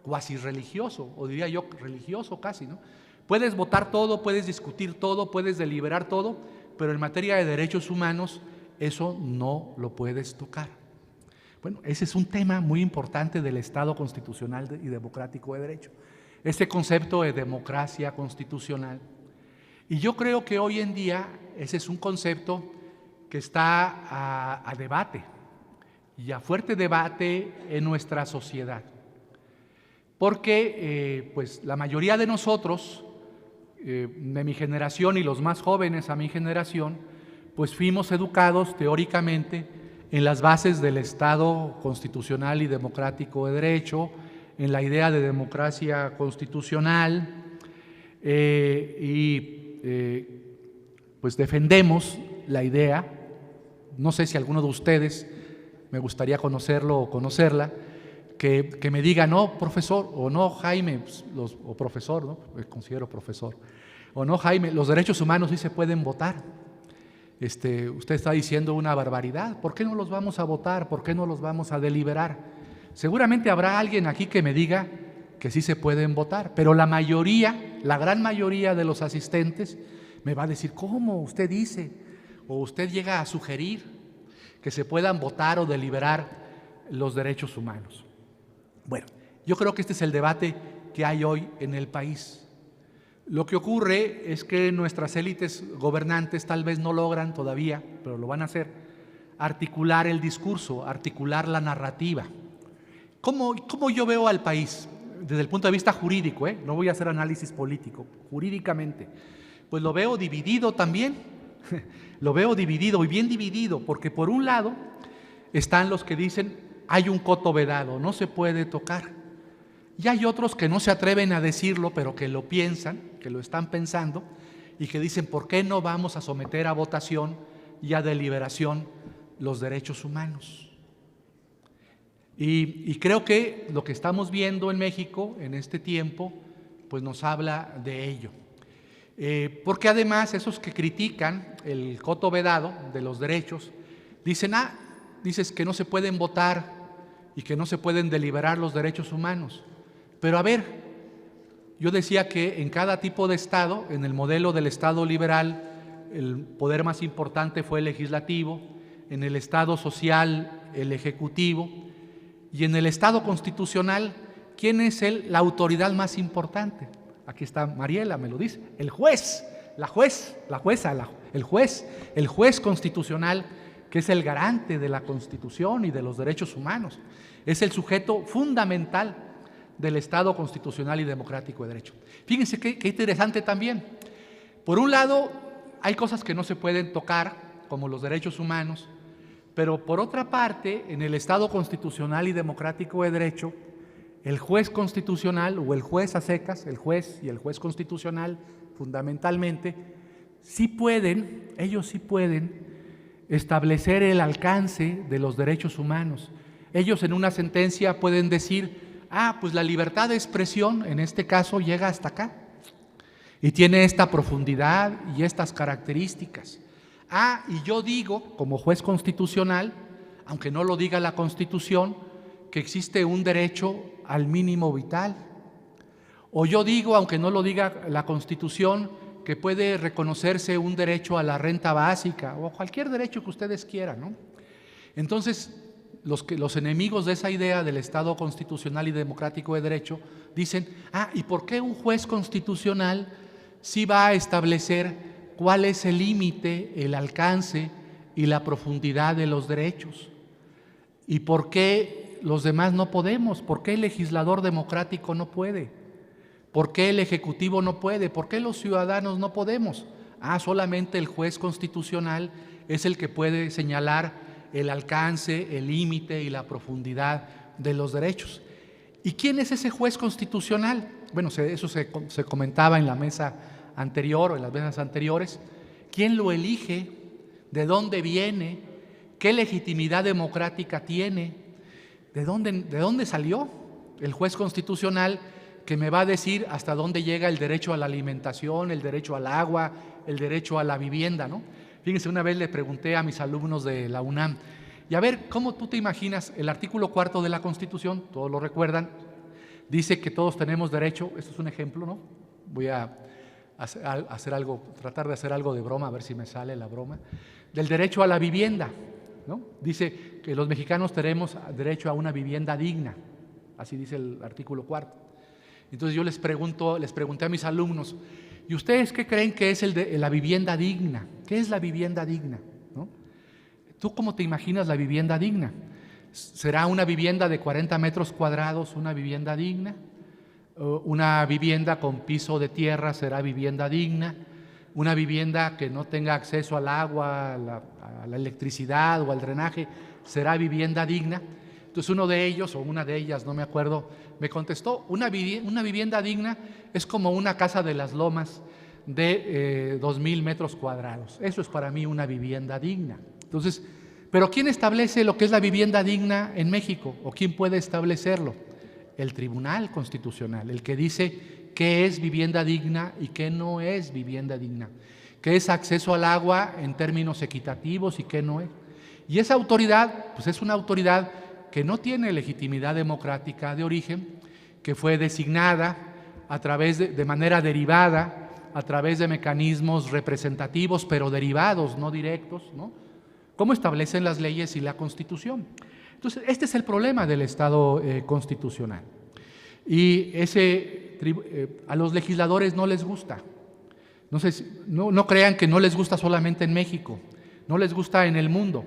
cuasi religioso, o diría yo religioso casi, ¿no? Puedes votar todo, puedes discutir todo, puedes deliberar todo, pero en materia de derechos humanos eso no lo puedes tocar. Bueno, ese es un tema muy importante del Estado constitucional y democrático de derecho, este concepto de democracia constitucional. Y yo creo que hoy en día ese es un concepto que está a debate y a fuerte debate en nuestra sociedad. Porque pues la mayoría de nosotros, de mi generación y los más jóvenes a mi generación, pues fuimos educados teóricamente en las bases del Estado constitucional y democrático de derecho, en la idea de democracia constitucional pues defendemos la idea. No sé si alguno de ustedes, me gustaría conocerlo o conocerla, que me diga, no, profesor, o no, Jaime, o profesor, ¿no? Me considero profesor, o no, Jaime, los derechos humanos sí se pueden votar. Usted está diciendo una barbaridad. ¿Por qué no los vamos a votar? ¿Por qué no los vamos a deliberar? Seguramente habrá alguien aquí que me diga que sí se pueden votar, pero la mayoría, la gran mayoría de los asistentes me va a decir, ¿cómo usted dice? O usted llega a sugerir que se puedan votar o deliberar los derechos humanos. Bueno, yo creo que este es el debate que hay hoy en el país. Lo que ocurre es que nuestras élites gobernantes tal vez no logran todavía, pero lo van a hacer, articular el discurso, articular la narrativa. ¿Cómo yo veo al país? Desde el punto de vista jurídico, no voy a hacer análisis político, jurídicamente. Pues lo veo dividido también, lo veo dividido y bien dividido, porque por un lado están los que dicen hay un coto vedado, no se puede tocar. Y hay otros que no se atreven a decirlo, pero que lo piensan, que lo están pensando y que dicen, ¿por qué no vamos a someter a votación y a deliberación los derechos humanos? Y creo que lo que estamos viendo en México en este tiempo, pues nos habla de ello. Porque además esos que critican el coto vedado de los derechos, dices que no se pueden votar y que no se pueden deliberar los derechos humanos. Pero a ver, yo decía que en cada tipo de Estado, en el modelo del Estado liberal, el poder más importante fue el legislativo, en el Estado social, el ejecutivo, y en el Estado constitucional, ¿quién es la autoridad más importante? Aquí está Mariela, me lo dice, el juez, el juez constitucional, que es el garante de la Constitución y de los derechos humanos. Es el sujeto fundamental del Estado constitucional y democrático de derecho. Fíjense qué interesante también. Por un lado, hay cosas que no se pueden tocar, como los derechos humanos, pero por otra parte, en el Estado constitucional y democrático de derecho, el juez constitucional o el juez a secas, el juez y el juez constitucional, fundamentalmente, ellos sí pueden establecer el alcance de los derechos humanos. Ellos en una sentencia pueden decir, pues la libertad de expresión en este caso llega hasta acá y tiene esta profundidad y estas características. Y yo digo, como juez constitucional, aunque no lo diga la Constitución, que existe un derecho al mínimo vital. O yo digo, aunque no lo diga la Constitución, que puede reconocerse un derecho a la renta básica o cualquier derecho que ustedes quieran, ¿no? Entonces, los enemigos de esa idea del Estado constitucional y democrático de derecho dicen, ¿y por qué un juez constitucional sí va a establecer cuál es el límite, el alcance y la profundidad de los derechos? ¿Y por qué los demás no podemos? ¿Por qué el legislador democrático no puede? ¿Por qué el ejecutivo no puede? ¿Por qué los ciudadanos no podemos? Solamente el juez constitucional es el que puede señalar el alcance, el límite y la profundidad de los derechos. ¿Y quién es ese juez constitucional? Bueno, eso se comentaba en la mesa anterior o en las mesas anteriores. ¿Quién lo elige? ¿De dónde viene? ¿Qué legitimidad democrática tiene? ¿De dónde salió el juez constitucional que me va a decir hasta dónde llega el derecho a la alimentación, el derecho al agua, el derecho a la vivienda, ¿no? Fíjense, una vez le pregunté a mis alumnos de la UNAM, y a ver, ¿cómo tú te imaginas el artículo 4 de la Constitución? Todos lo recuerdan, dice que todos tenemos derecho, esto es un ejemplo, ¿no? Voy a tratar de hacer algo de broma, a ver si me sale la broma, del derecho a la vivienda, ¿no? Dice que los mexicanos tenemos derecho a una vivienda digna, así dice el artículo 4. Entonces yo les pregunté a mis alumnos, ¿y ustedes qué creen que es la vivienda digna? ¿Qué es la vivienda digna? ¿No? ¿Tú cómo te imaginas la vivienda digna? ¿Será una vivienda de 40 metros cuadrados una vivienda digna? ¿Una vivienda con piso de tierra será vivienda digna? ¿Una vivienda que no tenga acceso al agua, a la electricidad o al drenaje será vivienda digna? Entonces uno de ellos, o una de ellas, no me acuerdo, me contestó, una vivienda digna es como una casa de las lomas de 2,000 metros cuadrados. Eso es para mí una vivienda digna. Entonces, ¿pero quién establece lo que es la vivienda digna en México? ¿O quién puede establecerlo? El Tribunal Constitucional, el que dice qué es vivienda digna y qué no es vivienda digna, qué es acceso al agua en términos equitativos y qué no es. Y esa autoridad, pues es una autoridad que no tiene legitimidad democrática de origen, que fue designada a través de manera derivada, a través de mecanismos representativos, pero derivados, no directos, ¿no? Como establecen las leyes y la Constitución. Entonces, este es el problema del Estado constitucional. Y a los legisladores no les gusta. No crean que no les gusta solamente en México, no les gusta en el mundo.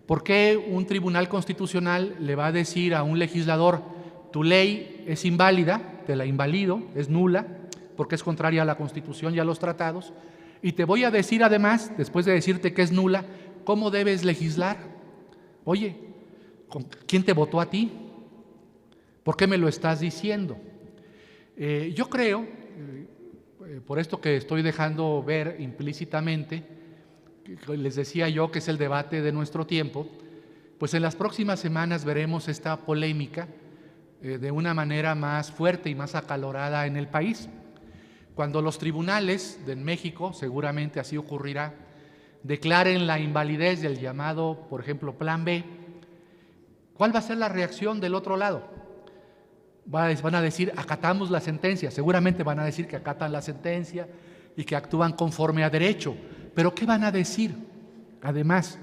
¿Por qué un tribunal constitucional le va a decir a un legislador, tu ley es inválida, te la invalido, es nula, porque es contraria a la Constitución y a los tratados, y te voy a decir además, después de decirte que es nula, cómo debes legislar? Oye, ¿quién te votó a ti? ¿Por qué me lo estás diciendo? Yo creo, por esto que estoy dejando ver implícitamente, les decía yo que es el debate de nuestro tiempo, pues en las próximas semanas veremos esta polémica de una manera más fuerte y más acalorada en el país. Cuando los tribunales de México, seguramente así ocurrirá, declaren la invalidez del llamado, por ejemplo, Plan B, ¿cuál va a ser la reacción del otro lado? Van a decir, acatamos la sentencia, seguramente van a decir que acatan la sentencia y que actúan conforme a derecho. ¿Pero qué van a decir? Además,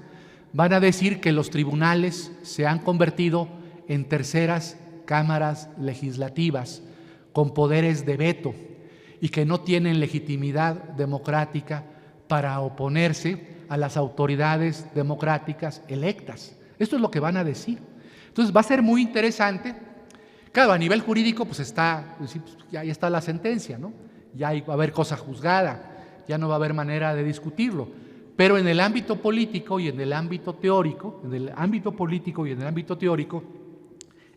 van a decir que los tribunales se han convertido en terceras cámaras legislativas con poderes de veto y que no tienen legitimidad democrática para oponerse a las autoridades democráticas electas. Esto es lo que van a decir. Entonces va a ser muy interesante. Claro, a nivel jurídico pues ya está la sentencia, ¿no? Ya va a haber cosa juzgada, ya no va a haber manera de discutirlo. Pero en el ámbito político y en el ámbito teórico,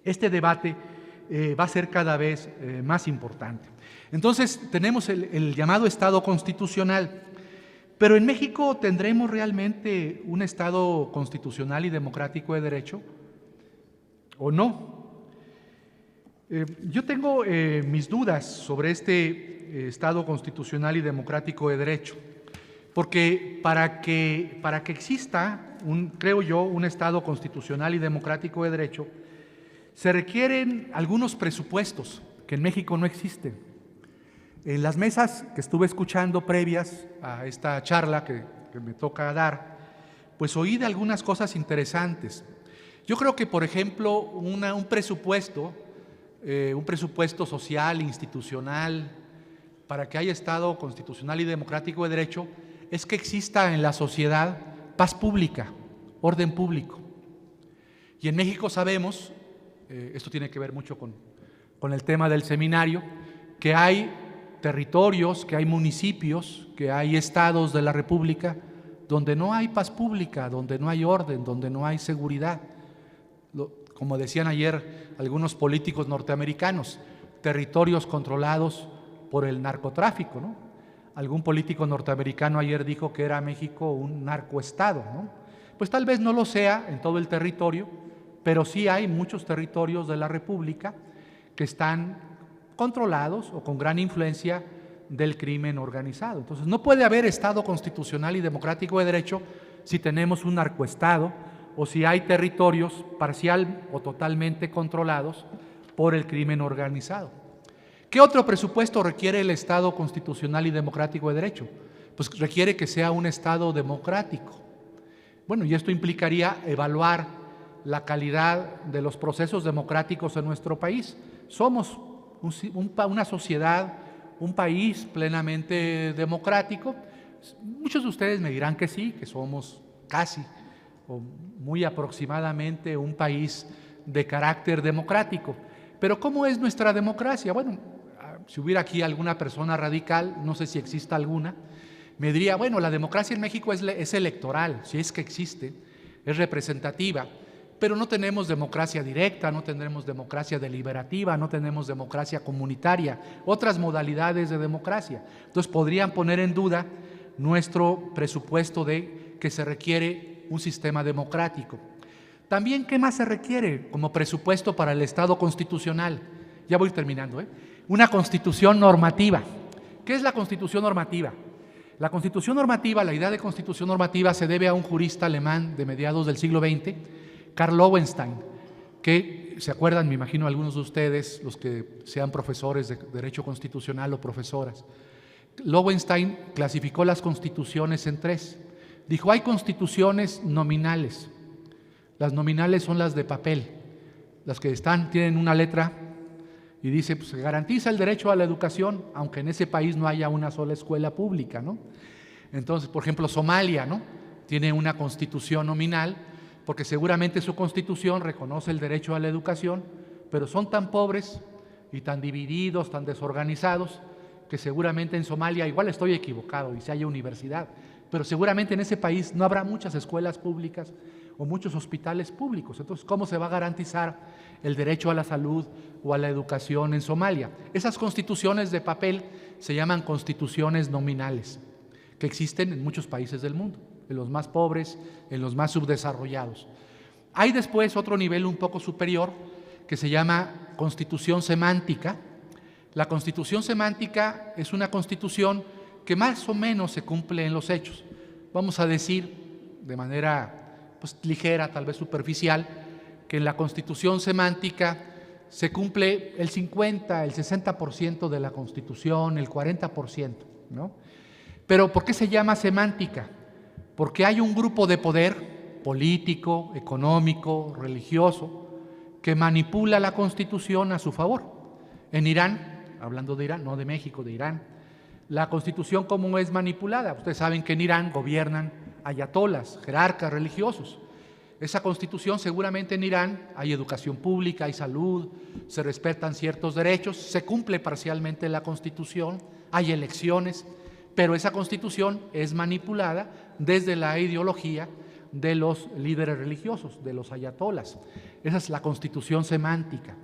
este debate va a ser cada vez más importante. Entonces tenemos el llamado Estado constitucional. Pero en México, ¿tendremos realmente un Estado constitucional y democrático de derecho o no? Yo tengo mis dudas sobre este Estado constitucional y democrático de derecho, porque para que exista, creo yo, un Estado constitucional y democrático de derecho, se requieren algunos presupuestos que en México no existen. En las mesas que estuve escuchando previas a esta charla que me toca dar, pues oí de algunas cosas interesantes. Yo creo que, por ejemplo, un presupuesto social, institucional, para que haya Estado constitucional y democrático de derecho, es que exista en la sociedad paz pública, orden público. Y en México sabemos, esto tiene que ver mucho con el tema del seminario, que hay territorios, que hay municipios, que hay estados de la República donde no hay paz pública, donde no hay orden, donde no hay seguridad. Como decían ayer algunos políticos norteamericanos, territorios controlados por el narcotráfico, ¿no? Algún político norteamericano ayer dijo que era México un narcoestado, ¿no? Pues tal vez no lo sea en todo el territorio, pero sí hay muchos territorios de la República que están controlados o con gran influencia del crimen organizado. Entonces, no puede haber Estado constitucional y democrático de derecho si tenemos un narcoestado o si hay territorios parcial o totalmente controlados por el crimen organizado. ¿Qué otro presupuesto requiere el Estado constitucional y democrático de derecho? Pues requiere que sea un Estado democrático. Bueno, y esto implicaría evaluar la calidad de los procesos democráticos en nuestro país. Somos una sociedad, un país plenamente democrático. Muchos de ustedes me dirán que sí, que somos casi o muy aproximadamente un país de carácter democrático. Pero ¿cómo es nuestra democracia? Bueno, si hubiera aquí alguna persona radical, no sé si exista alguna, me diría, bueno, la democracia en México es electoral, si es que existe, es representativa, pero no tenemos democracia directa, no tenemos democracia deliberativa, no tenemos democracia comunitaria, otras modalidades de democracia. Entonces podrían poner en duda nuestro presupuesto de que se requiere un sistema democrático. También, ¿qué más se requiere como presupuesto para el Estado constitucional? Ya voy terminando, Una constitución normativa. ¿Qué es la constitución normativa? La constitución normativa, la idea de constitución normativa se debe a un jurista alemán de mediados del siglo XX, Karl Lowenstein, que se acuerdan, me imagino algunos de ustedes, los que sean profesores de Derecho Constitucional o profesoras. Lowenstein clasificó las constituciones en tres. Dijo, hay constituciones nominales. Las nominales son las de papel, las que tienen una letra y dice, pues se garantiza el derecho a la educación, aunque en ese país no haya una sola escuela pública, ¿no? Entonces, por ejemplo, Somalia, ¿no? Tiene una constitución nominal, porque seguramente su constitución reconoce el derecho a la educación, pero son tan pobres y tan divididos, tan desorganizados, que seguramente en Somalia, igual estoy equivocado y si haya universidad, pero seguramente en ese país no habrá muchas escuelas públicas o muchos hospitales públicos. Entonces, ¿cómo se va a garantizar el derecho a la salud o a la educación en Somalia? Esas constituciones de papel se llaman constituciones nominales, que existen en muchos países del mundo, en los más pobres, en los más subdesarrollados. Hay después otro nivel un poco superior que se llama constitución semántica. La constitución semántica es una constitución que más o menos se cumple en los hechos. Vamos a decir de manera ligera, tal vez superficial, que en la constitución semántica se cumple el 50, el 60% de la constitución, el 40%, ¿no? Pero ¿por qué se llama semántica? Porque hay un grupo de poder político, económico, religioso, que manipula la constitución a su favor. En Irán, hablando de Irán, no de México, de Irán, la constitución ¿cómo es manipulada? Ustedes saben que en Irán gobiernan ayatolas, jerarcas religiosos. Esa constitución seguramente en Irán hay educación pública, hay salud, se respetan ciertos derechos, se cumple parcialmente la constitución, hay elecciones, pero esa constitución es manipulada desde la ideología de los líderes religiosos, de los ayatolas. Esa es la constitución semántica.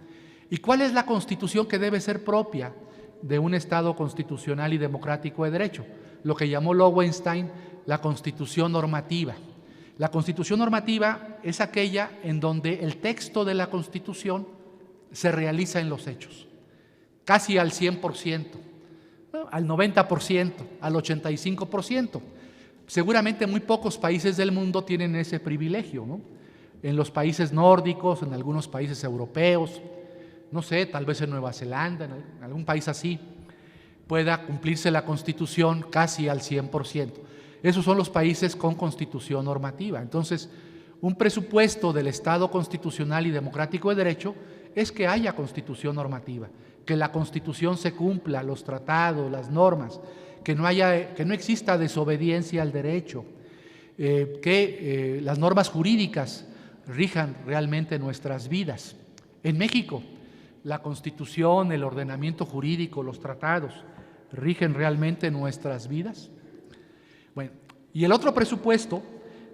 ¿Y cuál es la constitución que debe ser propia de un Estado constitucional y democrático de derecho? Lo que llamó Lowenstein la constitución normativa. La constitución normativa es aquella en donde el texto de la constitución se realiza en los hechos, casi al 100%, al 90%, al 85%. Seguramente muy pocos países del mundo tienen ese privilegio, ¿no? En los países nórdicos, en algunos países europeos, no sé, tal vez en Nueva Zelanda, en algún país así, pueda cumplirse la constitución casi al 100%. Esos son los países con constitución normativa. Entonces, un presupuesto del Estado constitucional y democrático de derecho es que haya constitución normativa, que la constitución se cumpla, los tratados, las normas, que no exista desobediencia al derecho, que las normas jurídicas rijan realmente nuestras vidas. En México, la Constitución, el ordenamiento jurídico, los tratados rigen realmente nuestras vidas? Bueno, y el otro presupuesto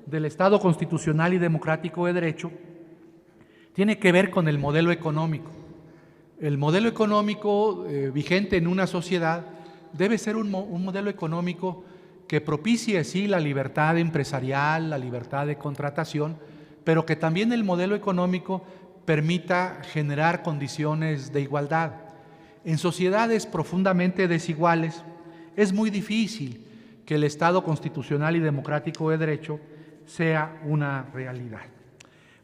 del Estado constitucional y democrático de derecho tiene que ver con el modelo económico. El modelo económico vigente en una sociedad debe ser un modelo económico que propicie, sí, la libertad empresarial, la libertad de contratación, pero que también el modelo económico permita generar condiciones de igualdad. En sociedades profundamente desiguales es muy difícil que el Estado constitucional y democrático de derecho sea una realidad.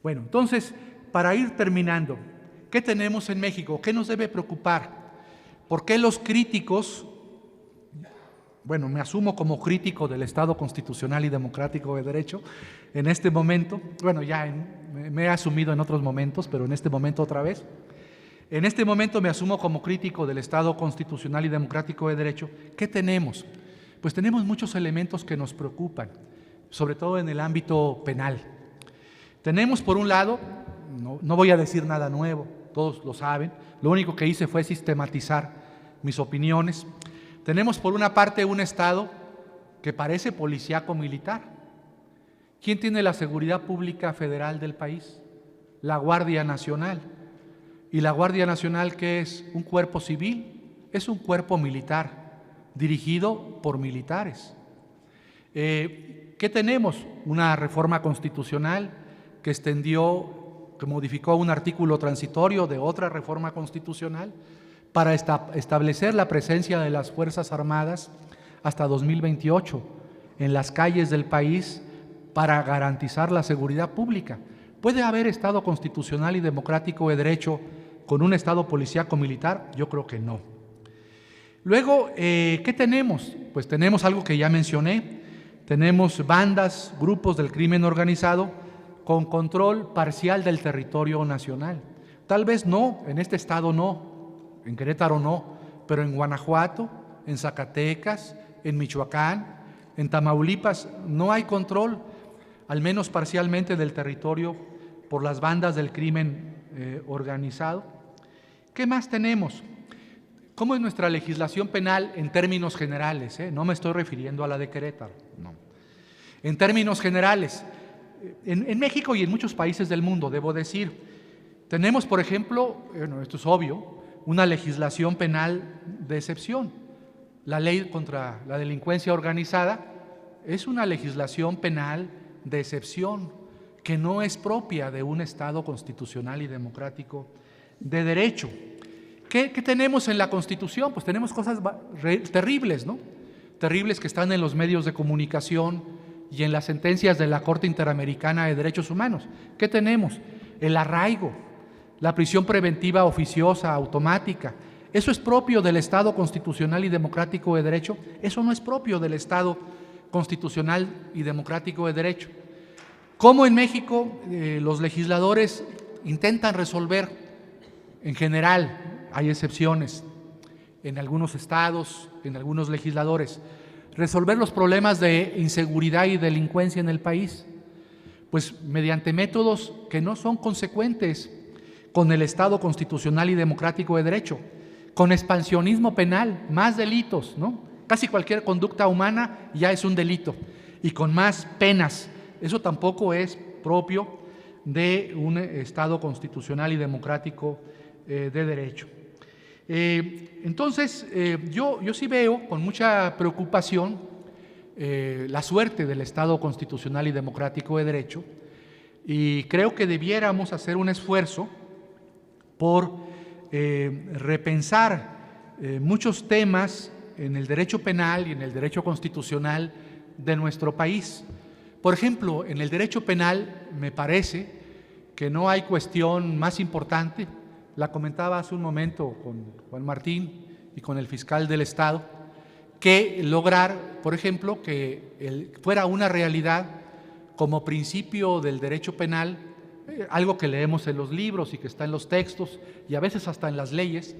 Bueno, entonces, para ir terminando, ¿qué tenemos en México? ¿Qué nos debe preocupar? ¿Por qué los críticos, bueno, me asumo como crítico del Estado constitucional y democrático de derecho en este momento, bueno, ya me he asumido en otros momentos, pero en este momento otra vez, en este momento me asumo como crítico del Estado constitucional y democrático de derecho? ¿Qué tenemos? Pues tenemos muchos elementos que nos preocupan, sobre todo en el ámbito penal. Tenemos, por un lado, no voy a decir nada nuevo, todos lo saben, lo único que hice fue sistematizar mis opiniones. Tenemos, por una parte, un Estado que parece policíaco militar. ¿Quién tiene la seguridad pública federal del país? La Guardia Nacional. ¿Y la Guardia Nacional qué es? ¿Un cuerpo civil? Es un cuerpo militar, dirigido por militares. ¿Qué tenemos? Una reforma constitucional que que modificó un artículo transitorio de otra reforma constitucional para establecer la presencia de las Fuerzas Armadas hasta 2028 en las calles del país para garantizar la seguridad pública. ¿Puede haber Estado constitucional y democrático de derecho con un Estado policíaco militar? Yo creo que no. Luego, ¿qué tenemos? Pues tenemos algo que ya mencioné. Tenemos bandas, grupos del crimen organizado con control parcial del territorio nacional. Tal vez no, en este estado no, en Querétaro no, pero en Guanajuato, en Zacatecas, en Michoacán, en Tamaulipas no hay control, al menos parcialmente, del territorio por las bandas del crimen organizado. ¿Qué más tenemos? ¿Cómo es nuestra legislación penal en términos generales? No me estoy refiriendo a la de Querétaro, no. En términos generales, en México y en muchos países del mundo, debo decir, tenemos, por ejemplo, esto es obvio, una legislación penal de excepción. La ley contra la delincuencia organizada es una legislación penal de excepción que no es propia de un Estado constitucional y democrático de derecho. ¿Qué tenemos en la Constitución? Pues tenemos cosas terribles, ¿no? Terribles que están en los medios de comunicación y en las sentencias de la Corte Interamericana de Derechos Humanos. ¿Qué tenemos? El arraigo, la prisión preventiva oficiosa, automática. ¿Eso es propio del Estado constitucional y democrático de derecho? Eso no es propio del Estado constitucional y democrático de derecho. ¿Cómo en México los legisladores intentan resolver? En general, hay excepciones en algunos estados, en algunos legisladores, resolver los problemas de inseguridad y delincuencia en el país, pues mediante métodos que no son consecuentes con el Estado constitucional y democrático de derecho, con expansionismo penal, más delitos, ¿no? Casi cualquier conducta humana ya es un delito, y con más penas. Eso tampoco es propio de un Estado constitucional y democrático de derecho. Entonces, yo sí veo con mucha preocupación la suerte del Estado constitucional y democrático de derecho, y creo que debiéramos hacer un esfuerzo por repensar muchos temas en el derecho penal y en el derecho constitucional de nuestro país. Por ejemplo, en el derecho penal me parece que no hay cuestión más importante. La comentaba hace un momento con Juan Martín y con el fiscal del Estado, que lograr, por ejemplo, que fuera una realidad como principio del derecho penal, algo que leemos en los libros y que está en los textos y a veces hasta en las leyes,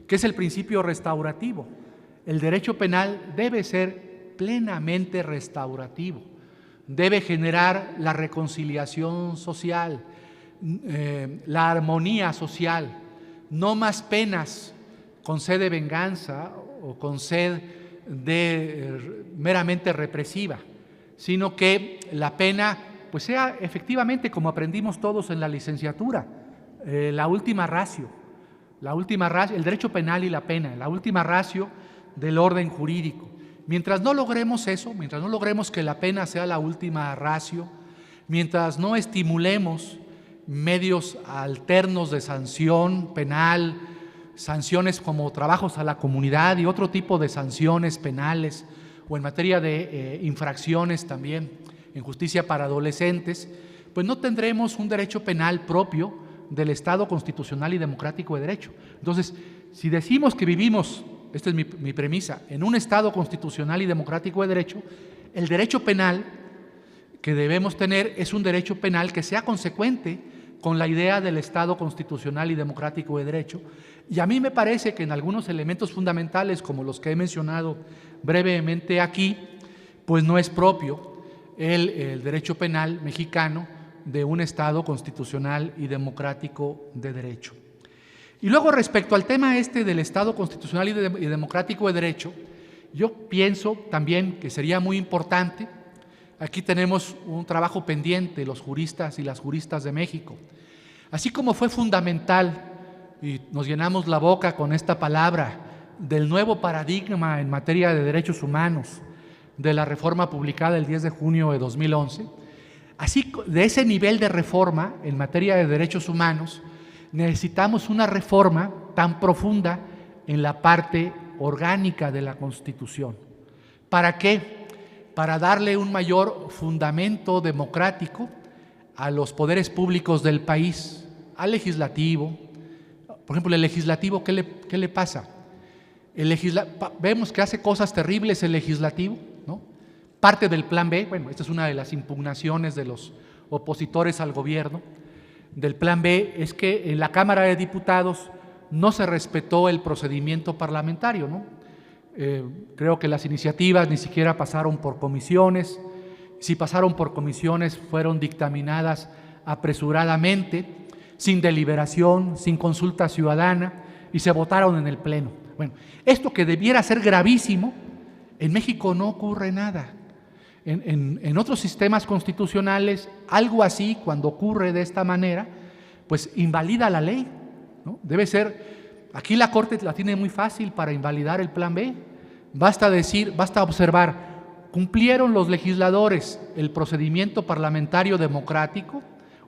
que es el principio restaurativo. El derecho penal debe ser plenamente restaurativo, debe generar la reconciliación social, la armonía social, no más penas con sed de venganza o con sed de meramente represiva, sino que la pena pues sea efectivamente, como aprendimos todos en la licenciatura, la última ratio, el derecho penal y la pena, la última ratio del orden jurídico. Mientras no logremos eso, mientras no logremos que la pena sea la última ratio, mientras no estimulemos medios alternos de sanción penal, sanciones como trabajos a la comunidad y otro tipo de sanciones penales, o en materia de infracciones también en justicia para adolescentes, pues no tendremos un derecho penal propio del Estado constitucional y democrático de derecho. Entonces, si decimos que vivimos, esta es mi premisa, en un Estado constitucional y democrático de derecho, el derecho penal que debemos tener es un derecho penal que sea consecuente con la idea del Estado constitucional y democrático de derecho. Y a mí me parece que en algunos elementos fundamentales, como los que he mencionado brevemente aquí, pues no es propio el derecho penal mexicano de un Estado constitucional y democrático de derecho. Y luego, respecto al tema del Estado constitucional y democrático de derecho, yo pienso también que sería muy importante, aquí tenemos un trabajo pendiente, los juristas y las juristas de México, así como fue fundamental, y nos llenamos la boca con esta palabra, del nuevo paradigma en materia de derechos humanos, de la reforma publicada el 10 de junio de 2011, así de ese nivel de reforma en materia de derechos humanos, necesitamos una reforma tan profunda en la parte orgánica de la Constitución. ¿Para qué? Para darle un mayor fundamento democrático a los poderes públicos del país, al legislativo. Por ejemplo, el legislativo, ¿qué le pasa? Vemos que hace cosas terribles el legislativo, ¿no? Parte del Plan B, bueno, esta es una de las impugnaciones de los opositores al gobierno, del Plan B, es que en la Cámara de Diputados no se respetó el procedimiento parlamentario, ¿no? Creo que las iniciativas ni siquiera pasaron por comisiones, si pasaron por comisiones fueron dictaminadas apresuradamente, sin deliberación, sin consulta ciudadana, y se votaron en el Pleno. Bueno, esto que debiera ser gravísimo, en México no ocurre nada. En otros sistemas constitucionales, algo así, cuando ocurre de esta manera, pues invalida la ley, ¿no? Debe ser, aquí la Corte la tiene muy fácil para invalidar el Plan B. Basta observar, ¿cumplieron los legisladores el procedimiento parlamentario democrático?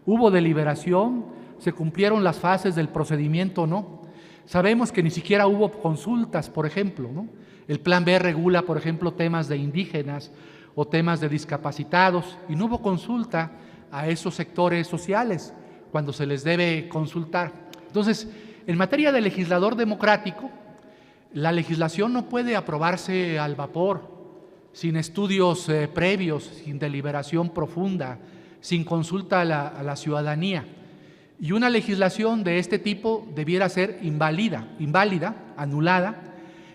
¿Hubo deliberación? ¿Se cumplieron las fases del procedimiento o no? Sabemos que ni siquiera hubo consultas, por ejemplo, ¿no? El Plan B regula, por ejemplo, temas de indígenas o temas de discapacitados, y no hubo consulta a esos sectores sociales cuando se les debe consultar. Entonces, en materia de legislador democrático, la legislación no puede aprobarse al vapor, sin estudios previos, sin deliberación profunda, sin consulta a la ciudadanía. Y una legislación de este tipo debiera ser inválida, anulada,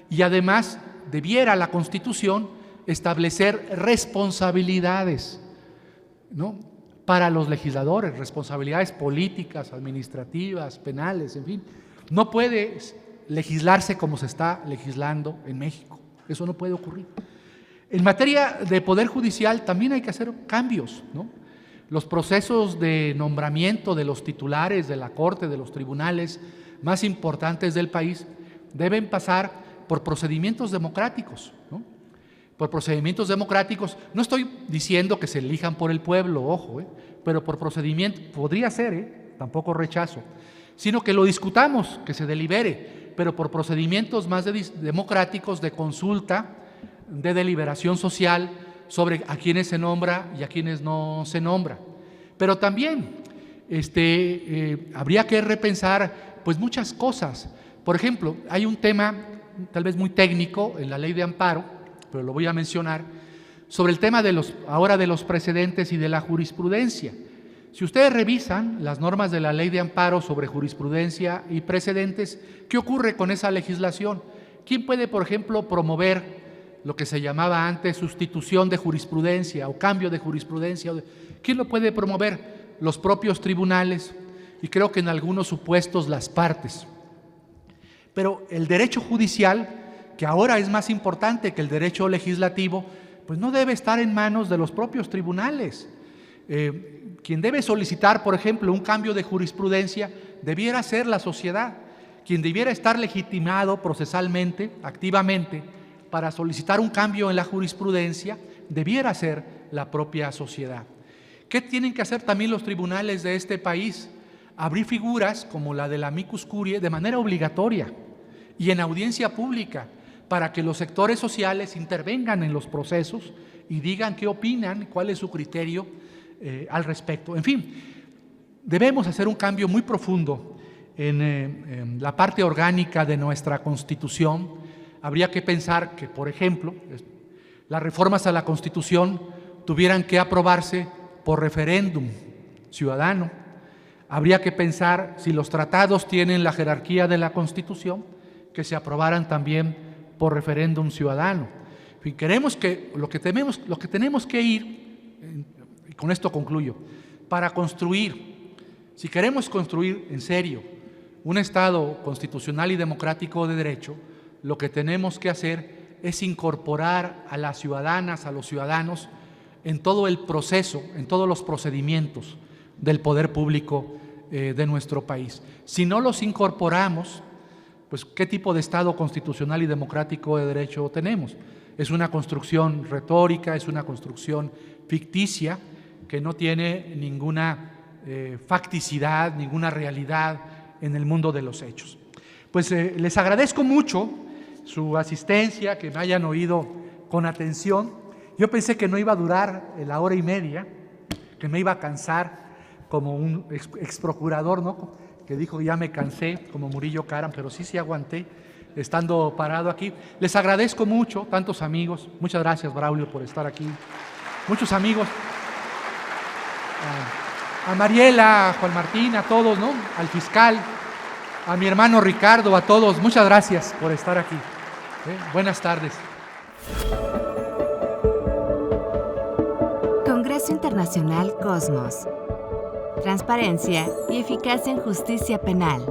y además debiera la Constitución establecer responsabilidades, ¿no?, para los legisladores, responsabilidades políticas, administrativas, penales, en fin. No puede legislarse como se está legislando en México. Eso no puede ocurrir. En materia de Poder Judicial también hay que hacer cambios, ¿no? Los procesos de nombramiento de los titulares de la Corte, de los tribunales más importantes del país, deben pasar por procedimientos democráticos, ¿no? Por procedimientos democráticos. No estoy diciendo que se elijan por el pueblo, ojo, pero por procedimiento, podría ser, tampoco rechazo, sino que lo discutamos, que se delibere, pero por procedimientos más democráticos de consulta, de deliberación social sobre a quienes se nombra y a quienes no se nombra. Pero también habría que repensar pues muchas cosas. Por ejemplo, hay un tema tal vez muy técnico en la ley de amparo, pero lo voy a mencionar, sobre el tema de los precedentes y de la jurisprudencia. Si ustedes revisan las normas de la ley de amparo sobre jurisprudencia y precedentes, ¿qué ocurre con esa legislación? ¿Quién puede, por ejemplo, promover lo que se llamaba antes sustitución de jurisprudencia o cambio de jurisprudencia? ¿Quién lo puede promover? Los propios tribunales y creo que en algunos supuestos las partes. Pero el derecho judicial, que ahora es más importante que el derecho legislativo, pues no debe estar en manos de los propios tribunales. Quien debe solicitar, por ejemplo, un cambio de jurisprudencia debiera ser la sociedad. Quien debiera estar legitimado procesalmente, activamente, para solicitar un cambio en la jurisprudencia, debiera ser la propia sociedad. ¿Qué tienen que hacer también los tribunales de este país? Abrir figuras como la del amicus curiae de manera obligatoria y en audiencia pública, para que los sectores sociales intervengan en los procesos y digan qué opinan, cuál es su criterio al respecto. En fin, debemos hacer un cambio muy profundo en la parte orgánica de nuestra Constitución. Habría que pensar que, por ejemplo, las reformas a la Constitución tuvieran que aprobarse por referéndum ciudadano. Habría que pensar, si los tratados tienen la jerarquía de la Constitución, que se aprobaran también por referéndum ciudadano. En fin, queremos que lo que tenemos que ir, y con esto concluyo, para construir, si queremos construir en serio un Estado constitucional y democrático de derecho, lo que tenemos que hacer es incorporar a las ciudadanas, a los ciudadanos, en todo el proceso, en todos los procedimientos del poder público de nuestro país. Si no los incorporamos, pues ¿qué tipo de Estado constitucional y democrático de derecho tenemos? Es una construcción retórica, es una construcción ficticia que no tiene ninguna facticidad, ninguna realidad en el mundo de los hechos. Pues les agradezco mucho su asistencia, que me hayan oído con atención. Yo pensé que no iba a durar la hora y media, que me iba a cansar como un ex procurador, ¿no?, que dijo ya me cansé, como Murillo Karam, pero sí aguanté estando parado aquí. Les agradezco mucho, tantos amigos. Muchas gracias, Braulio, por estar aquí. Muchos amigos. A Mariela, a Juan Martín, a todos, ¿no?, al fiscal, a mi hermano Ricardo, a todos. Muchas gracias por estar aquí. Buenas tardes. Congreso Internacional Cosmos. Transparencia y eficacia en justicia penal.